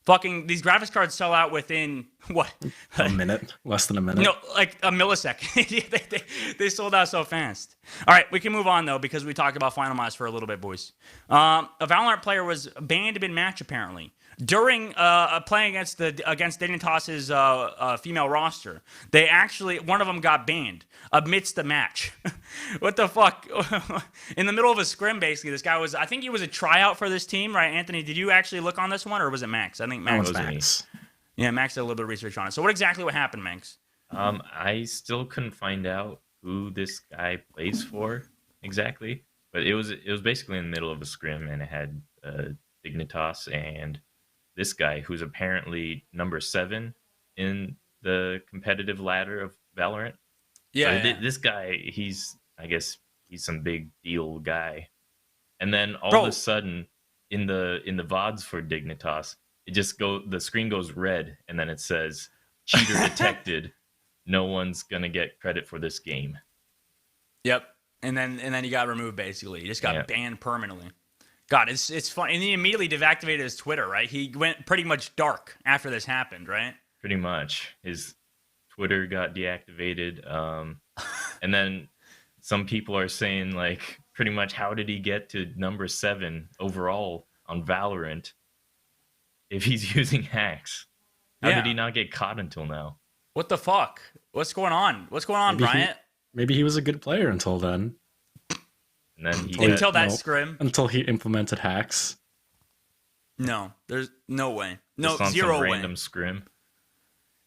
Fucking these graphics cards sell out within what? A minute, less than a minute. No, like a millisecond. they sold out so fast. All right, we can move on though because we talked about Finalmouse for a little bit, boys. A Valorant player was banned mid-match apparently during playing against Dignitas's female roster. One of them got banned amidst the match. What the fuck? In the middle of a scrim, basically, this guy was. I think he was a tryout for this team, right? Anthony, did you actually look on this one, or was it Max? I think Max. Max. Yeah, Max did a little bit of research on it. So what happened, Max? I still couldn't find out who this guy plays for exactly, but it was basically in the middle of a scrim, and it had Dignitas and this guy who's apparently number 7 in the competitive ladder of Valorant. Yeah, so this guy, I guess he's some big deal guy, and then all of a sudden in the VODs for Dignitas, the screen goes red, and then it says cheater detected. No one's gonna get credit for this game. Yep, and then he got removed. Basically, he just got banned permanently. God, it's fun. And he immediately deactivated his Twitter. Right, he went pretty much dark after this happened. Right, pretty much his Twitter got deactivated. And then some people are saying like, pretty much, how did he get to number 7 overall on Valorant if he's using hacks? How did he not get caught until now? What the fuck? What's going on? Bryant? Maybe he was a good player until then. And then until that scrim. Until he implemented hacks. No, there's no way. No, just on zero some way. Random scrim.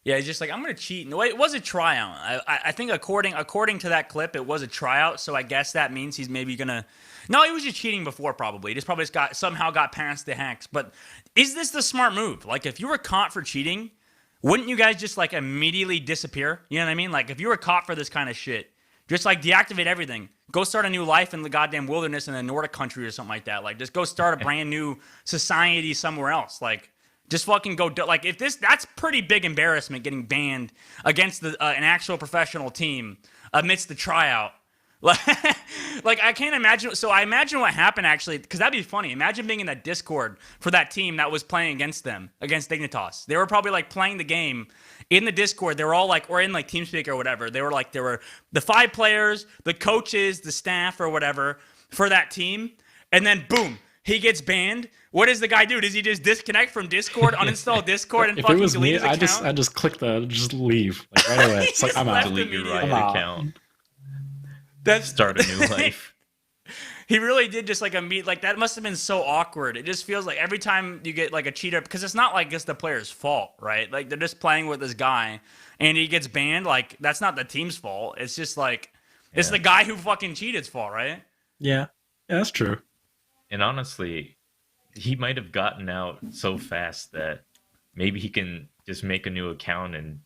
Yeah, he's just like, I'm gonna cheat. No, it was a tryout. I think according to that clip, it was a tryout. So I guess that means he's maybe gonna. No, he was just cheating before. Probably, he just probably somehow got past the hacks. But is this the smart move? Like, if you were caught for cheating, wouldn't you guys just like immediately disappear? You know what I mean? Like if you were caught for this kind of shit, just like deactivate everything. Go start a new life in the goddamn wilderness in a Nordic country or something like that. Like just go start a brand new society somewhere else. Like just fucking go like if that's pretty big embarrassment getting banned against an actual professional team amidst the tryout. Like I can't imagine. So I imagine what happened actually, because that'd be funny. Imagine being in that Discord for that team that was playing against them, against Dignitas. They were probably like playing the game in the Discord. They were all like, or in like TeamSpeak or whatever. They were like, there were the 5 players, the coaches, the staff or whatever for that team. And then boom, he gets banned. What does the guy do? Does he just disconnect from Discord, uninstall Discord, and If fucking it was delete me, his account? I just click just leave like right away. It's like I'm out. Delete your Riot I'm out. account. That's Start a new life. He really did just like like that must have been so awkward. It just feels like every time you get like a cheater, because it's not like it's the player's fault, right? Like they're just playing with this guy and he gets banned. Like that's not the team's fault. It's just like it's the guy who fucking cheated's fault, right? Yeah, that's true. And honestly, he might have gotten out so fast that maybe he can just make a new account and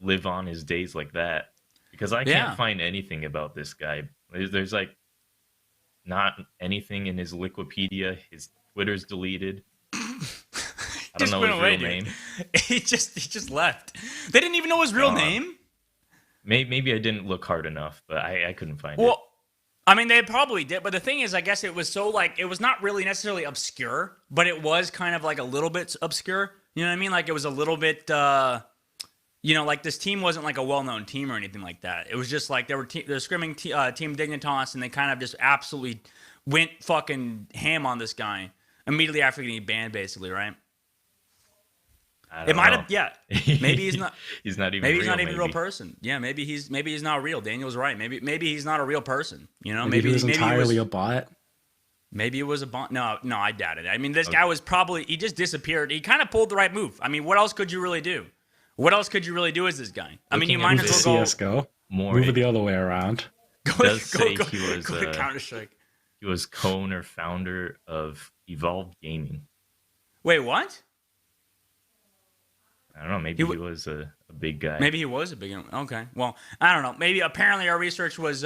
live on his days like that. Because I can't find anything about this guy. There's like not anything in his Wikipedia. His Twitter's deleted. I don't know his real name. He just left. They didn't even know his real name. Maybe I didn't look hard enough, but I couldn't find it. Well, I mean, they probably did. But the thing is, I guess it was so like, it was not really necessarily obscure, but it was kind of like a little bit obscure. You know what I mean? Like it was a little bit, you know, like this team wasn't like a well-known team or anything like that. It was just like they're scrimming Team Dignitas, and they kind of just absolutely went fucking ham on this guy immediately after getting banned, basically, right? It might have, yeah. Maybe he's not. He's not even. Maybe real, he's not even a real person. Yeah, maybe he's not real. Daniel's right. Maybe he's not a real person. You know, Maybe he was entirely a bot. Maybe it was a bot. No, I doubt it. I mean, this guy was probably, he just disappeared. He kind of pulled the right move. I mean, what else could you really do? What else could you really do as this guy? I mean, you might as well go CS:GO. More Move it the other way around. Does say he was Counter-Strike. he was co-owner founder of Evolved Gaming. Wait, what? I don't know. Maybe he was a big guy. Maybe he was a big one. Okay. Well, I don't know. Maybe apparently our research was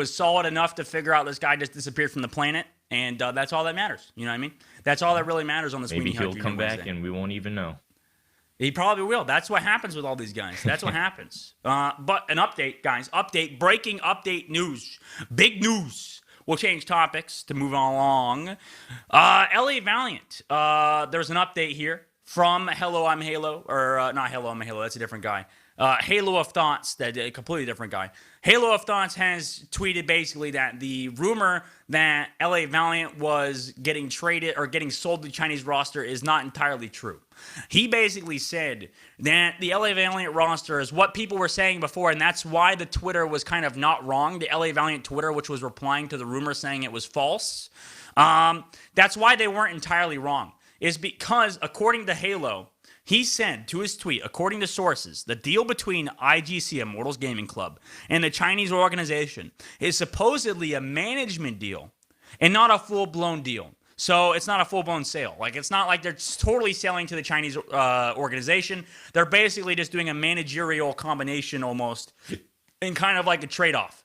solid enough to figure out this guy just disappeared from the planet, and that's all that matters. You know what I mean? That's all that really matters on this Maybe Weenie-HUT he'll Junior come back Wednesday. and we won't even know. He probably will. That's what happens with all these guys. That's what happens. But an update, guys. Breaking update news. Big news. We'll change topics to move along. LA Valiant. There's an update here from Hello, I'm Halo. Or not Hello, I'm Halo. That's a different guy. Halo of Thoughts, a completely different guy. Halo of Thoughts has tweeted basically that the rumor that LA Valiant was getting traded or getting sold to the Chinese roster is not entirely true. He basically said that the LA Valiant roster is what people were saying before, and that's why the Twitter was kind of not wrong. The LA Valiant Twitter, which was replying to the rumor saying it was false. That's why they weren't entirely wrong. Is because, according to Halo, he said to his tweet, according to sources, the deal between IGC, Immortals Gaming Club, and the Chinese organization is supposedly a management deal and not a full-blown deal. So it's not a full-blown sale. Like, it's not like they're totally selling to the Chinese organization. They're basically just doing a managerial combination almost in kind of like a trade-off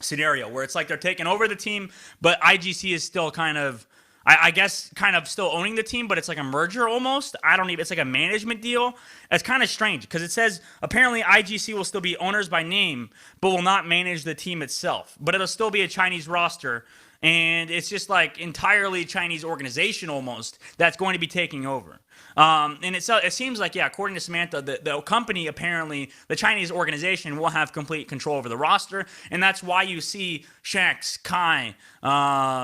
scenario where it's like they're taking over the team, but IGC is still kind of, I guess, kind of still owning the team, but it's like a merger almost. It's like a management deal. It's kind of strange because it says apparently IGC will still be owners by name, but will not manage the team itself. But it'll still be a Chinese roster, and it's just like entirely Chinese organization almost that's going to be taking over. And it seems like, yeah, according to Samantha, the company, apparently, the Chinese organization will have complete control over the roster, and that's why you see Shax, Kai, Lastro,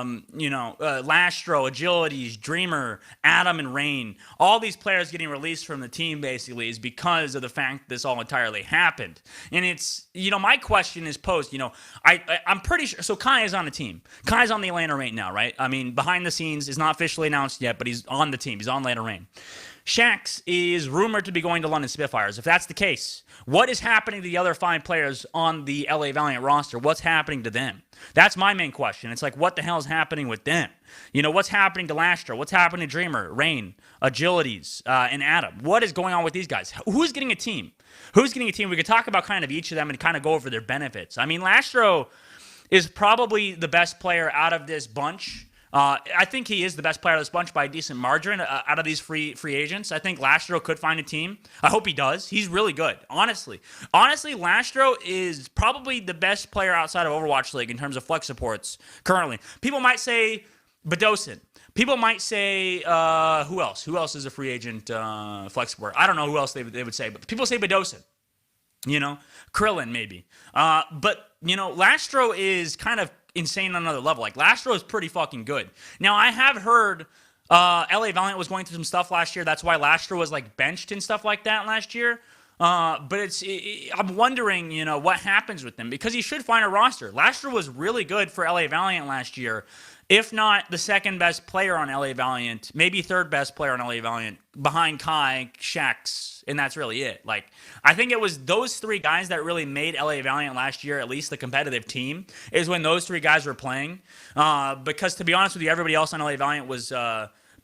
Agilities, Dreamer, Adam, and Rain, all these players getting released from the team, basically, is because of the fact this all entirely happened. And it's, my question is posed, I'm pretty sure, so Kai is on the team. Kai's on the Atlanta Reign now, right? I mean, behind the scenes, is not officially announced yet, but he's on the team. He's on Atlanta Reign. Shax is rumored to be going to London Spitfires. If that's the case, what is happening to the other 5 players on the LA Valiant roster? What's happening to them? That's my main question. It's like, what the hell is happening with them? You know, what's happening to Lastro? What's happening to Dreamer, Rain, Agilities, and Adam? What is going on with these guys? Who's getting a team? Who's getting a team? We could talk about kind of each of them and kind of go over their benefits. I mean, Lastro is probably the best player out of this bunch. I think he is the best player of this bunch by a decent margin out of these free agents. I think Lastro could find a team. I hope he does. He's really good, honestly. Honestly, Lastro is probably the best player outside of Overwatch League in terms of flex supports currently. People might say Badosin. People might say, who else? Who else is a free agent flex support? I don't know who else they would say, but people say Badosin. You know, Krillin maybe. But, you know, Lastro is kind of insane on another level. Like, Lastro is pretty fucking good. Now, I have heard LA Valiant was going through some stuff last year. That's why Lastro was, like, benched and stuff like that last year. But I'm wondering, you know, what happens with them, because he should find a roster. Lastro was really good for LA Valiant last year, if not the second best player on LA Valiant, maybe third best player on LA Valiant, behind Kai, Shax, and that's really it. Like, I think it was those 3 guys that really made LA Valiant last year at least the competitive team, is when those 3 guys were playing. Because to be honest with you, everybody else on LA Valiant was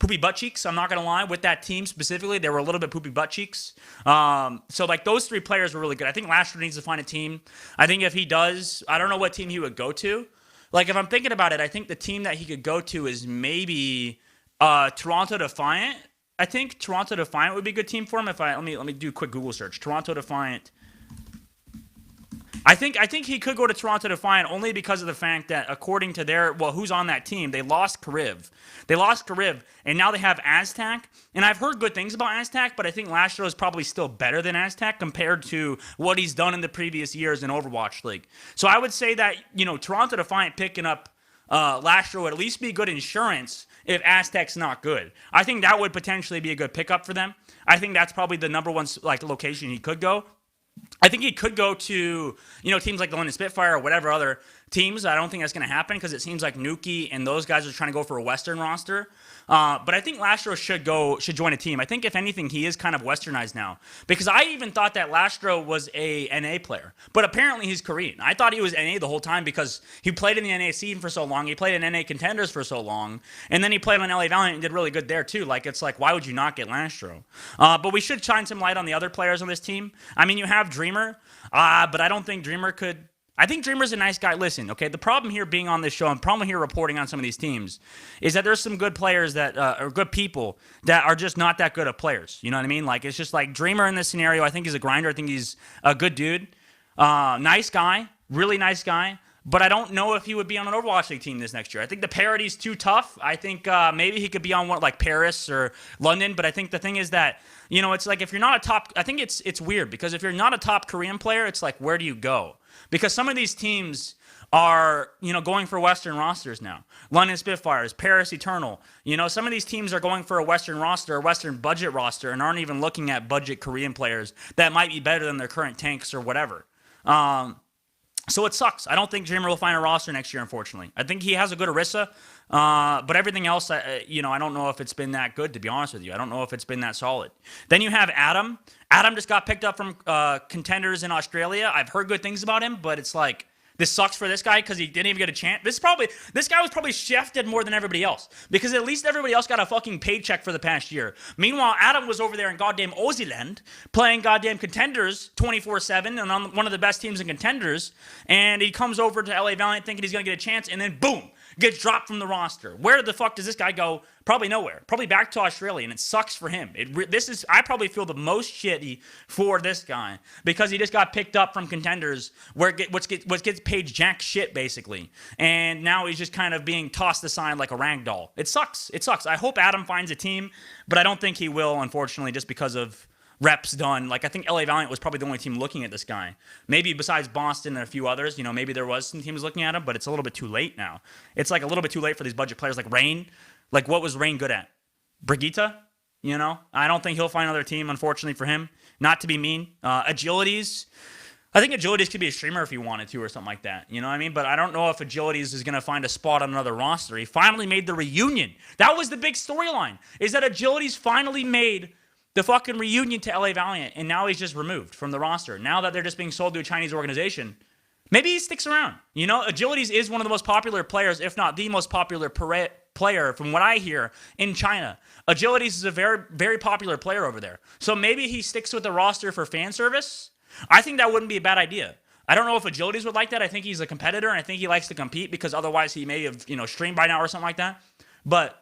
poopy butt cheeks. I'm not going to lie. With that team specifically, they were a little bit poopy butt cheeks. So, like, those 3 players were really good. I think Lastro needs to find a team. I think if he does, I don't know what team he would go to. Like, if I'm thinking about it, I think the team that he could go to is maybe Toronto Defiant. I think Toronto Defiant would be a good team for him. Let me do a quick Google search. Toronto Defiant. I think he could go to Toronto Defiant only because of the fact that, according to who's on that team, they lost Kariv. And now they have Aztac. And I've heard good things about Aztac, but I think Lastro is probably still better than Aztac compared to what he's done in the previous years in Overwatch League. So I would say that, you know, Toronto Defiant picking up Lastro would at least be good insurance if Aztec's not good. I think that would potentially be a good pickup for them. I think that's probably the number one, like, location he could go. I think he could go to, you know, teams like the London Spitfire or whatever other teams. I don't think that's going to happen because it seems like Nuki and those guys are trying to go for a Western roster. But I think Lastro should join a team. I think, if anything, he is kind of Westernized now, because I even thought that Lastro was a NA player, but apparently he's Korean. I thought he was NA the whole time because he played in the NA scene for so long. He played in NA contenders for so long, and then he played on LA Valiant and did really good there too. Like, it's like, why would you not get Lastro? But we should shine some light on the other players on this team. I mean, you have Dreamer, but I don't think Dreamer could. I think Dreamer's a nice guy. Listen, okay, the problem here being on this show, and problem here reporting on some of these teams, is that there's some good players that are good people that are just not that good at players. You know what I mean? Like, it's just like Dreamer in this scenario. I think he's a grinder. I think he's a good dude. Nice guy, really nice guy. But I don't know if he would be on an Overwatch League team this next year. I think the parity's too tough. I think maybe he could be on one like Paris or London. But I think the thing is that, you know, it's like, if you're not a top, I think it's weird, because if you're not a top Korean player, it's like, where do you go? Because some of these teams are, you know, going for Western rosters now. London Spitfires, Paris Eternal. You know, some of these teams are going for a Western roster, a Western budget roster, and aren't even looking at budget Korean players that might be better than their current tanks or whatever. So it sucks. I don't think Dreamer will find a roster next year, unfortunately. I think he has a good Orisa, but everything else, you know, I don't know if it's been that good, to be honest with you. I don't know if it's been that solid. Then you have Adam. Adam just got picked up from contenders in Australia. I've heard good things about him, but it's like, this sucks for this guy because he didn't even get a chance. This guy was probably shafted more than everybody else, because at least everybody else got a fucking paycheck for the past year. Meanwhile, Adam was over there in goddamn Aussie land playing goddamn contenders 24/7 and on one of the best teams in contenders, and he comes over to LA Valiant thinking he's gonna get a chance, and then boom, gets dropped from the roster. Where the fuck does this guy go? Probably nowhere. Probably back to Australia, and it sucks for him. I probably feel the most shitty for this guy, because he just got picked up from contenders where what gets paid jack shit, basically. And now he's just kind of being tossed aside like a rag doll. It sucks. It sucks. I hope Adam finds a team, but I don't think he will, unfortunately, just because of reps done. Like, I think LA Valiant was probably the only team looking at this guy. Maybe besides Boston and a few others, you know, maybe there was some teams looking at him, but it's a little bit too late now. It's like a little bit too late for these budget players like Rain. Like, what was Rain good at? Brigitte? You know? I don't think he'll find another team, unfortunately for him. Not to be mean. Agilities. I think Agilities could be a streamer if he wanted to or something like that. You know what I mean? But I don't know if Agilities is going to find a spot on another roster. He finally made the reunion. That was the big storyline, is that Agilities finally made the fucking reunion to LA Valiant, and now he's just removed from the roster. Now that they're just being sold to a Chinese organization, maybe he sticks around. You know, Agilities is one of the most popular players, if not the most popular player, from what I hear, in China. Agilities is a very, very popular player over there. So maybe he sticks with the roster for fan service. I think that wouldn't be a bad idea. I don't know if Agilities would like that. I think he's a competitor, and I think he likes to compete because otherwise he may have, streamed by now or something like that. But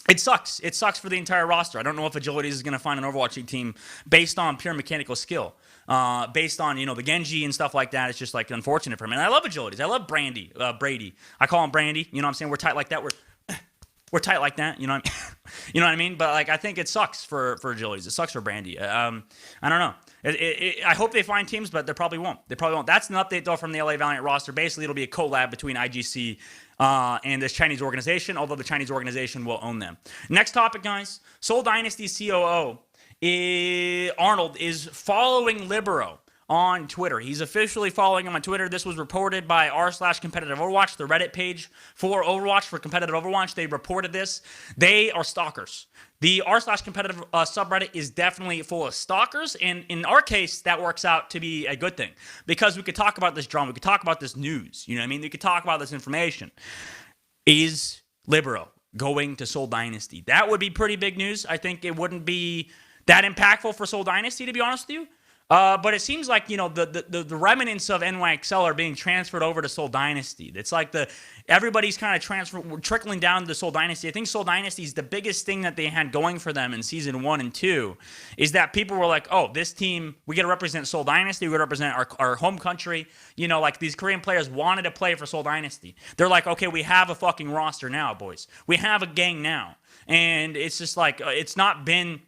it sucks. It sucks for the entire roster. I don't know if Agilities is going to find an Overwatch League team based on pure mechanical skill. Based on, the Genji and stuff like that. It's just, like, unfortunate for him. And I love Agilities. I love Brady. I call him Brandy. You know what I'm saying? We're tight like that. We're tight like that. You know what I mean? You know what I mean? But, like, I think it sucks for Agilities. It sucks for Brandy. I don't know. I hope they find teams, but they probably won't. That's an update, though, from the LA Valiant roster. Basically, it'll be a collab between IGC and this Chinese organization, although the Chinese organization will own them. Next topic, guys. Seoul Dynasty COO Arnold is following Libero on Twitter. He's officially following him on Twitter. This was reported by r/competitive Overwatch, the Reddit page for Overwatch, for competitive Overwatch. They reported this. They are stalkers. The r/competitive subreddit is definitely full of stalkers, and in our case, that works out to be a good thing because we could talk about this drama, we could talk about this news, you know what I mean? We could talk about this information. Is Libero going to Seoul Dynasty? That would be pretty big news. I think it wouldn't be that impactful for Seoul Dynasty, to be honest with you. But it seems like, the remnants of NYXL are being transferred over to Seoul Dynasty. It's like everybody's kind of trickling down to Seoul Dynasty. I think Seoul Dynasty is the biggest thing that they had going for them in season 1 and 2 is that people were like, oh, this team, we got to represent Seoul Dynasty. We got to represent our home country. Like these Korean players wanted to play for Seoul Dynasty. They're like, okay, we have a fucking roster now, boys. We have a gang now. And it's just like, it's not been...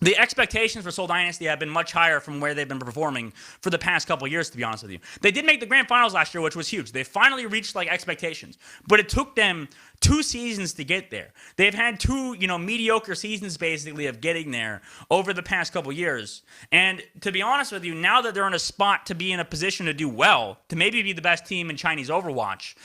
The expectations for Seoul Dynasty have been much higher from where they've been performing for the past couple of years, to be honest with you. They did make the grand finals last year, which was huge. They finally reached, expectations. But it took them 2 seasons to get there. They've had 2, mediocre seasons, basically, of getting there over the past couple of years. And to be honest with you, now that they're in a spot to be in a position to do well, to maybe be the best team in Chinese Overwatch,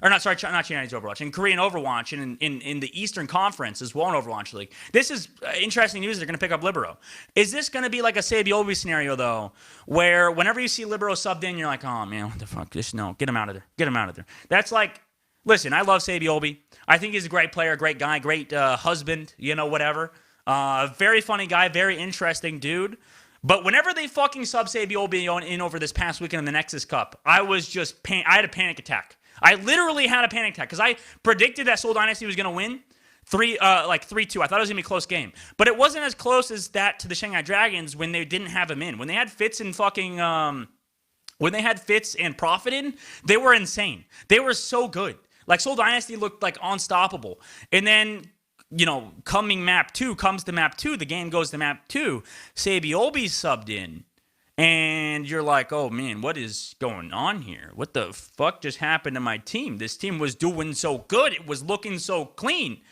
not Chinese Overwatch, in Korean Overwatch, and in the Eastern Conference as well in Overwatch League. This is interesting news. They're going to pick up Libero. Is this going to be like a Sabiobi scenario, though, where whenever you see Libero subbed in, you're like, oh, man, what the fuck? Just no, get him out of there. Get him out of there. That's like, listen, I love Sabiobi. I think he's a great player, great guy, great husband, whatever. Very funny guy, very interesting dude. But whenever they fucking sub Sabiobi in over this past weekend in the Nexus Cup, I had a panic attack. I literally had a panic attack because I predicted that Seoul Dynasty was going to win 3-2. I thought it was going to be a close game. But it wasn't as close as that to the Shanghai Dragons when they didn't have him in. When they had Fitz and Profit in, they were insane. They were so good. Like, Seoul Dynasty looked like unstoppable. And then, comes to map 2, the game goes to map 2. Sabiobi subbed in. And you're like, oh, man, what is going on here? What the fuck just happened to my team? This team was doing so good. It was looking so clean.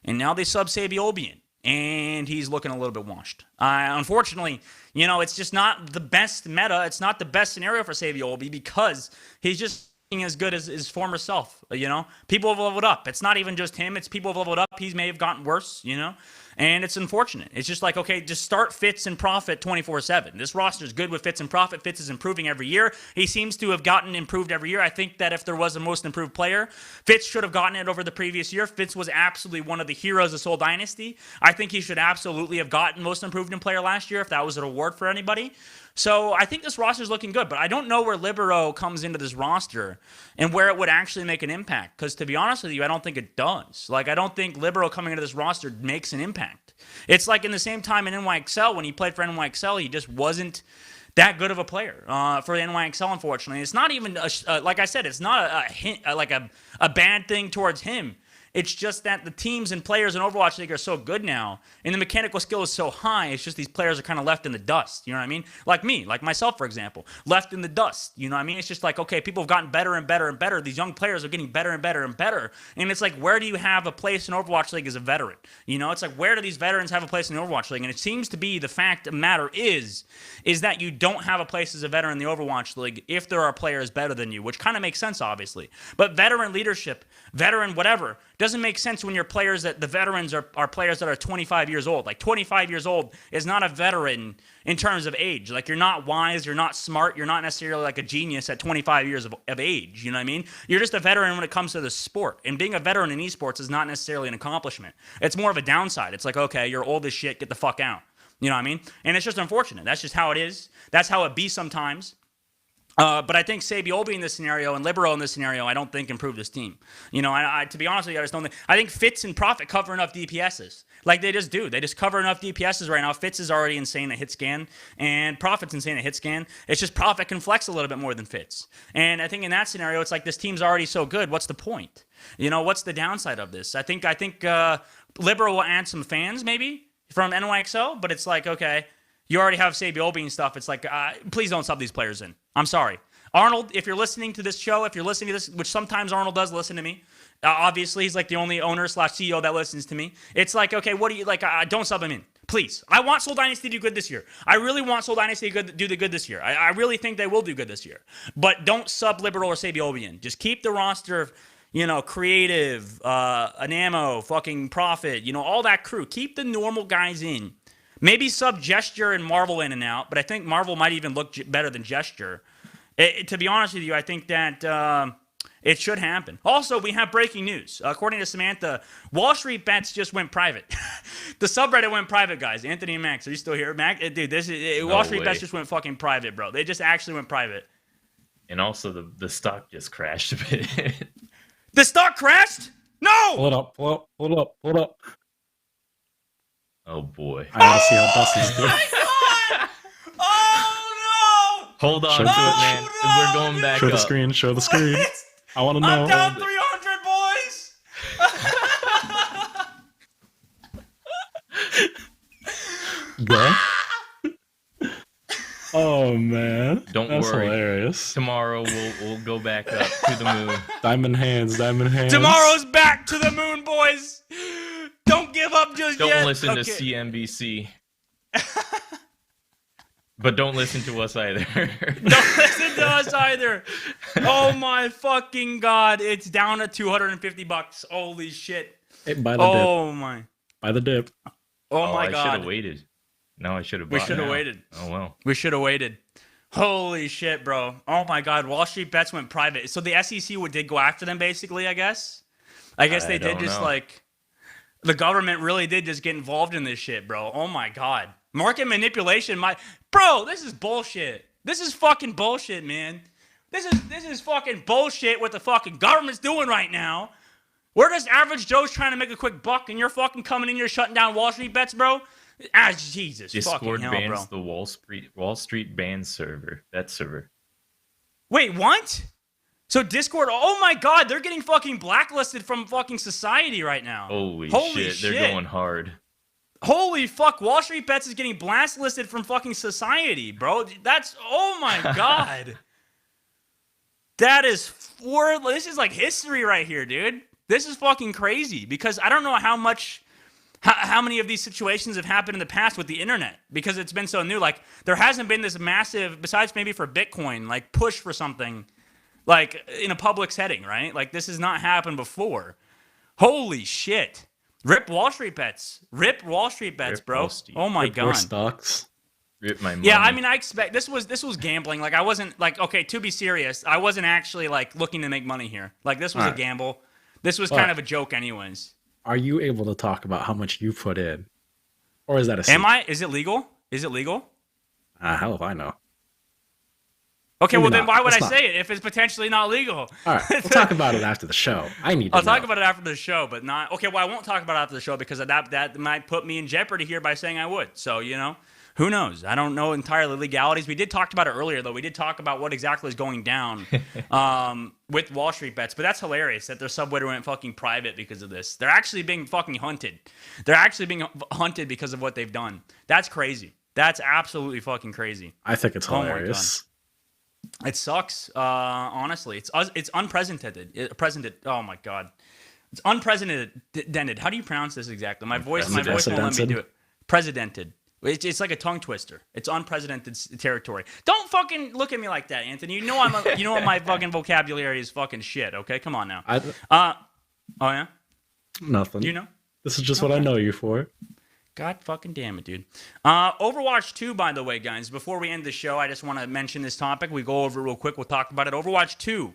And now they sub Sabiobi in. And he's looking a little bit washed. Unfortunately, it's just not the best meta. It's not the best scenario for Sabiobi because he's just as good as his former self, People have leveled up. It's not even just him. It's people have leveled up. He may have gotten worse, And it's unfortunate. It's just like, okay, just start Fitz and Profit 24/7. This roster is good with Fitz and Profit. Fitz is improving every year. He seems to have gotten improved every year. I think that if there was a most improved player, Fitz should have gotten it over the previous year. Fitz was absolutely one of the heroes of Seoul Dynasty. I think he should absolutely have gotten most improved in player last year if that was a reward for anybody. So I think this roster is looking good, but I don't know where Libero comes into this roster and where it would actually make an impact. Because to be honest with you, I don't think it does. I don't think Libero coming into this roster makes an impact. It's like in the same time in NYXL, when he played for NYXL, he just wasn't that good of a player for NYXL, unfortunately. It's not even, like I said, it's not a bad thing towards him. It's just that the teams and players in Overwatch League are so good now, and the mechanical skill is so high, it's just these players are kind of left in the dust, you know what I mean? Like me, like myself, for example, left in the dust, you know what I mean? It's just like, okay, people have gotten better and better and better. These young players are getting better and better and better, and it's like, where do you have a place in Overwatch League as a veteran? It's like, where do these veterans have a place in the Overwatch League? And it seems to be the fact of the matter is that you don't have a place as a veteran in the Overwatch League if there are players better than you, which kind of makes sense, obviously. But veteran leadership, veteran whatever, Doesn't make sense when your players that the veterans are players that are 25 years old. Like 25 years old is not a veteran in terms of age. Like you're not wise, you're not smart, you're not necessarily like a genius at 25 years of age. You know what I mean? You're just a veteran when it comes to the sport. And being a veteran in esports is not necessarily an accomplishment. It's more of a downside. It's like, okay, you're old as shit, get the fuck out. You know what I mean? And it's just unfortunate. That's just how it is. That's how it be sometimes. But I think Sabiobi in this scenario and Libero in this scenario, I don't think improve this team. You know, I to be honest with you, I just don't think. I think Fitz and Profit cover enough DPSs. Like they just do. They just cover enough DPSs right now. Fitz is already insane at hit scan, and Profit's insane at hit scan. It's just Profit can flex a little bit more than Fitz. And I think in that scenario, it's like this team's already so good. What's the point? You know, what's the downside of this? I think Libero will add some fans maybe from NYXO, but it's like, okay, you already have Sabiobi and stuff. It's like, please don't sub these players in. I'm sorry. Arnold, if you're listening to this show, if you're listening to this, which sometimes Arnold does listen to me, obviously he's like the only owner/CEO that listens to me. It's like, okay, what do you like? Don't sub him in, please. I want Seoul Dynasty to do good this year. I really want Seoul Dynasty to do the good this year. I really think they will do good this year. But don't sub Libero or Sabiobi in. Just keep the roster, you know, Creative, Anamo, fucking Profit, you know, all that crew. Keep the normal guys in. Maybe sub Gesture and Marvel in and out, but I think Marvel might even look better than Gesture. To be honest with you, I think that it should happen. Also, we have breaking news. According to Samantha, Wall Street Bets just went private. The subreddit went private, guys. Anthony and Max, are you still here? Max, dude, Wall Street Bets just went fucking private, bro. They just actually went private. And also, the stock just crashed a bit. The stock crashed? No! Pull it up. Oh, boy. I gotta see how Dustin's doing. Oh, no! Hold on to it, man. We're going back Show up. the screen, show the screen. I want to know. I'm down 300, boys! Go. Oh, man. Don't That's worry. hilarious. Tomorrow we'll go back up to the moon. Diamond hands. Tomorrow's back to the moon, boys! Don't give up just yet. Don't listen to CNBC. But don't listen to us either. Don't listen to us either. Oh my fucking god! It's down to $250. Holy shit! By the dip. Oh my! By the dip. Oh my I god! should have waited. No, I should have. We should have waited. Oh well. We should have waited. Holy shit, bro! Oh my god! Wall Street Bets went private. So the SEC did go after them, basically. I guess they did don't just know. like the government really did just get involved in this shit, bro. Oh my god! Market manipulation, bro. This is bullshit. This is fucking bullshit, man. This is fucking bullshit what the fucking government's doing right now. We're just average Joe's trying to make a quick buck, and you're fucking coming in here shutting down Wall Street Bets, bro. Jesus Discord fucking hell, bans bro. the Wall Street ban server. That server. Wait, what? So Discord, oh my god, they're getting fucking blacklisted from fucking society right now. Holy shit. shit, they're going hard. Holy fuck, Wall Street Bets is getting blacklisted from fucking society, bro. That's, oh my god. That is, this is like history right here, dude. This is fucking crazy because I don't know how many of these situations have happened in the past with the internet because it's been so new. Like, there hasn't been this massive, besides maybe for Bitcoin, like push for something like in a public setting, right? Like, this has not happened before. Holy shit. Rip Wall Street Bets. Rip Wall Street Bets, Rip bro. Wall Street. Oh my Rip your god. stocks. Rip my money. Yeah, I mean, I expect this was gambling. Like, I wasn't like, okay, to be serious, I wasn't actually like looking to make money here. Like, this was a gamble. This was kind of a joke, anyways. Are you able to talk about how much you put in, or is that a secret? Am I? Is it legal? Is it legal? Hell if I know. Okay, Maybe well then not. why would It's I not. say it if it's potentially not legal? All right, we'll talk about it after the show. I need to I'll talk know. about it after the show, but not okay. Well, I won't talk about it after the show because that might put me in jeopardy here by saying I would. So who knows? I don't know entirely legalities. We did talk about it earlier though. We did talk about what exactly is going down with Wall Street Bets, but that's hilarious that their subway went fucking private because of this. They're actually being fucking hunted. They're actually being hunted because of what they've done. That's crazy. That's absolutely fucking crazy. I think it's Oh my hilarious. It sucks. Honestly, it's unprecedented. Oh my god, it's unprecedented. How do you pronounce this exactly? My voice won't let me do it. Precedented. It's like a tongue twister. It's unprecedented territory. Don't fucking look at me like that, Anthony. You know my fucking vocabulary is fucking shit. Okay, come on now. I Oh yeah. Nothing. You know? This is just what I know you for. God fucking damn it, dude. Overwatch 2, by the way, guys, before we end the show, I just want to mention this topic. We go over it real quick. We'll talk about it. Overwatch 2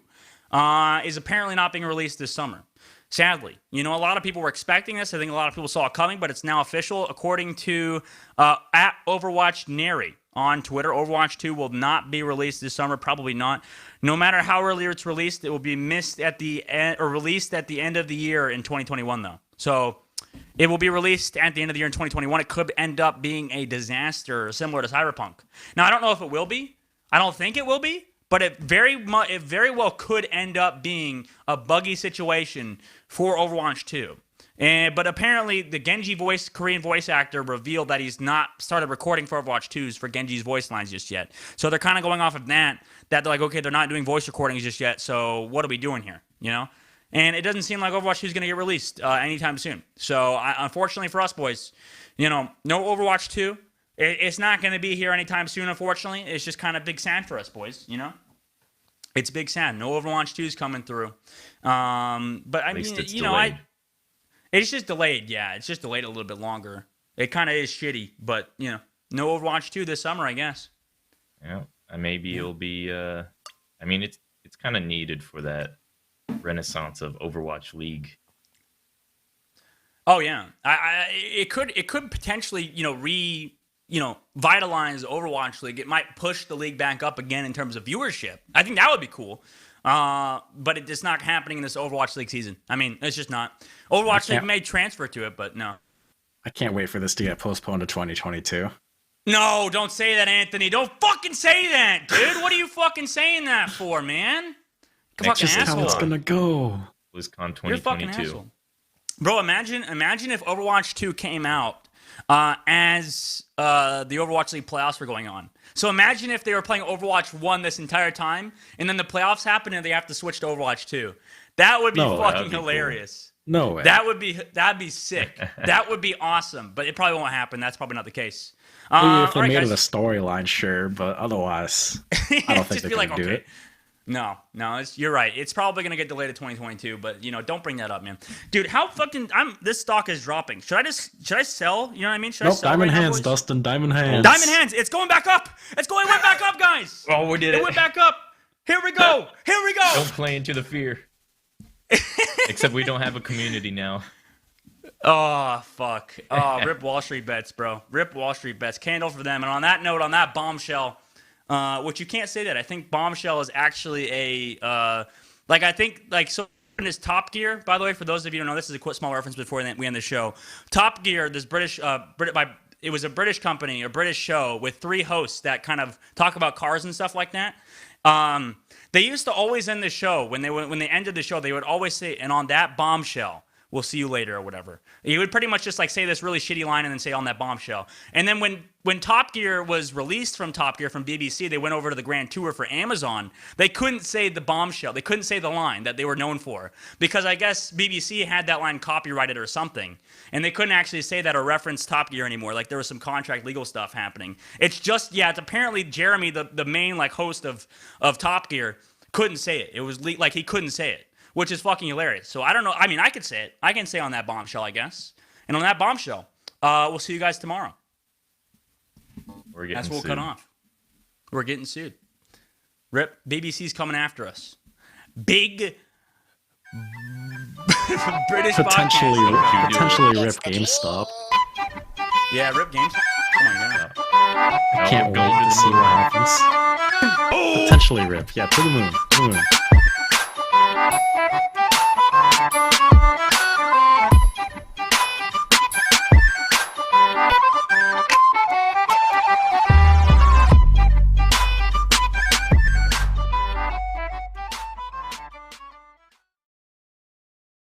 is apparently not being released this summer. Sadly. You know, a lot of people were expecting this. I think a lot of people saw it coming, but it's now official. According to at Overwatch Neri on Twitter, Overwatch 2 will not be released this summer. Probably not. No matter how early it's released, it will be missed at the end or released at the end of the year in 2021, though. So it will be released at the end of the year in 2021. It could end up being a disaster similar to Cyberpunk. Now, I don't know if it will be. I don't think it will be. But it very well could end up being a buggy situation for Overwatch 2. But apparently, the Genji Korean voice actor revealed that he's not started recording for Overwatch 2s for Genji's voice lines just yet. So they're kind of going off of that they're like, okay, they're not doing voice recordings just yet, so what are we doing here, you know? And it doesn't seem like Overwatch 2 is going to get released anytime soon. So unfortunately for us, boys, you know, no Overwatch 2. It's not going to be here anytime soon, unfortunately. It's just kind of big sad for us, boys, you know? It's big sad. No Overwatch 2 is coming through. But I mean, you know, it's just delayed. Yeah, it's just delayed a little bit longer. It kind of is shitty, but you know, no Overwatch 2 this summer, I guess. Yeah, and maybe it'll be. I mean, it's kind of needed for that renaissance of Overwatch League. Oh yeah, it could potentially vitalize the Overwatch League. It might push the league back up again in terms of viewership. I think that would be cool. But it's not happening in this Overwatch League season. I mean, it's just not. Overwatch League may transfer to it, but no. I can't wait for this to get postponed to 2022. No, don't say that, Anthony. Don't fucking say that, dude. What are you fucking saying that for, man? That's just how it's gonna go. BlizzCon 2022. You're a fucking asshole. Bro, imagine if Overwatch 2 came out as the Overwatch League playoffs were going on. So imagine if they were playing Overwatch 1 this entire time, and then the playoffs happen and they have to switch to Overwatch 2. That would be fucking hilarious. Cool. No way. That'd be sick. That would be awesome. But it probably won't happen. That's probably not the case. Maybe if they made it a storyline, sure, but otherwise, I don't think they're going to do it. No, you're right. It's probably going to get delayed to 2022, but, you know, don't bring that up, man. Dude, how fucking... this stock is dropping. Should I sell? You know what I mean? Should I sell Diamond right hands, now, Dusttin. Diamond hands. Diamond hands. It's going back up. Went back up, guys. Oh, we did it. It went back up. Here we go. Don't play into the fear. Except we don't have a community now. Oh, fuck. Oh, rip Wall Street bets, bro. Rip Wall Street bets. Candle for them. And on that note, on that bombshell... which you can't say that. I think Bombshell is actually a so in this Top Gear, by the way, for those of you who don't know, this is a small reference before we end the show. Top Gear, this British it was a British company, a British show with 3 hosts that kind of talk about cars and stuff like that. They used to always end the show when they ended the show, they would always say, and on that bombshell, we'll see you later or whatever. He would pretty much just like say this really shitty line and then say on that bombshell. And then when Top Gear was released from Top Gear from BBC, they went over to the Grand Tour for Amazon. They couldn't say the bombshell. They couldn't say the line that they were known for because I guess BBC had that line copyrighted or something. And they couldn't actually say that or reference Top Gear anymore. Like there was some contract legal stuff happening. It's just, it's apparently Jeremy, the main like host of Top Gear, couldn't say it. It was like he couldn't say it, which is fucking hilarious. So I don't know. I mean, I could say it. I can say on that bombshell, I guess. And on that bombshell, we'll see you guys tomorrow. That's what we'll cut off. We're getting sued. Rip. BBC's coming after us. Big British potentially podcast. Rip GameStop. Yeah, Rip GameStop. Oh my god. I can't wait to see what happens. Potentially Rip. Yeah, to the moon.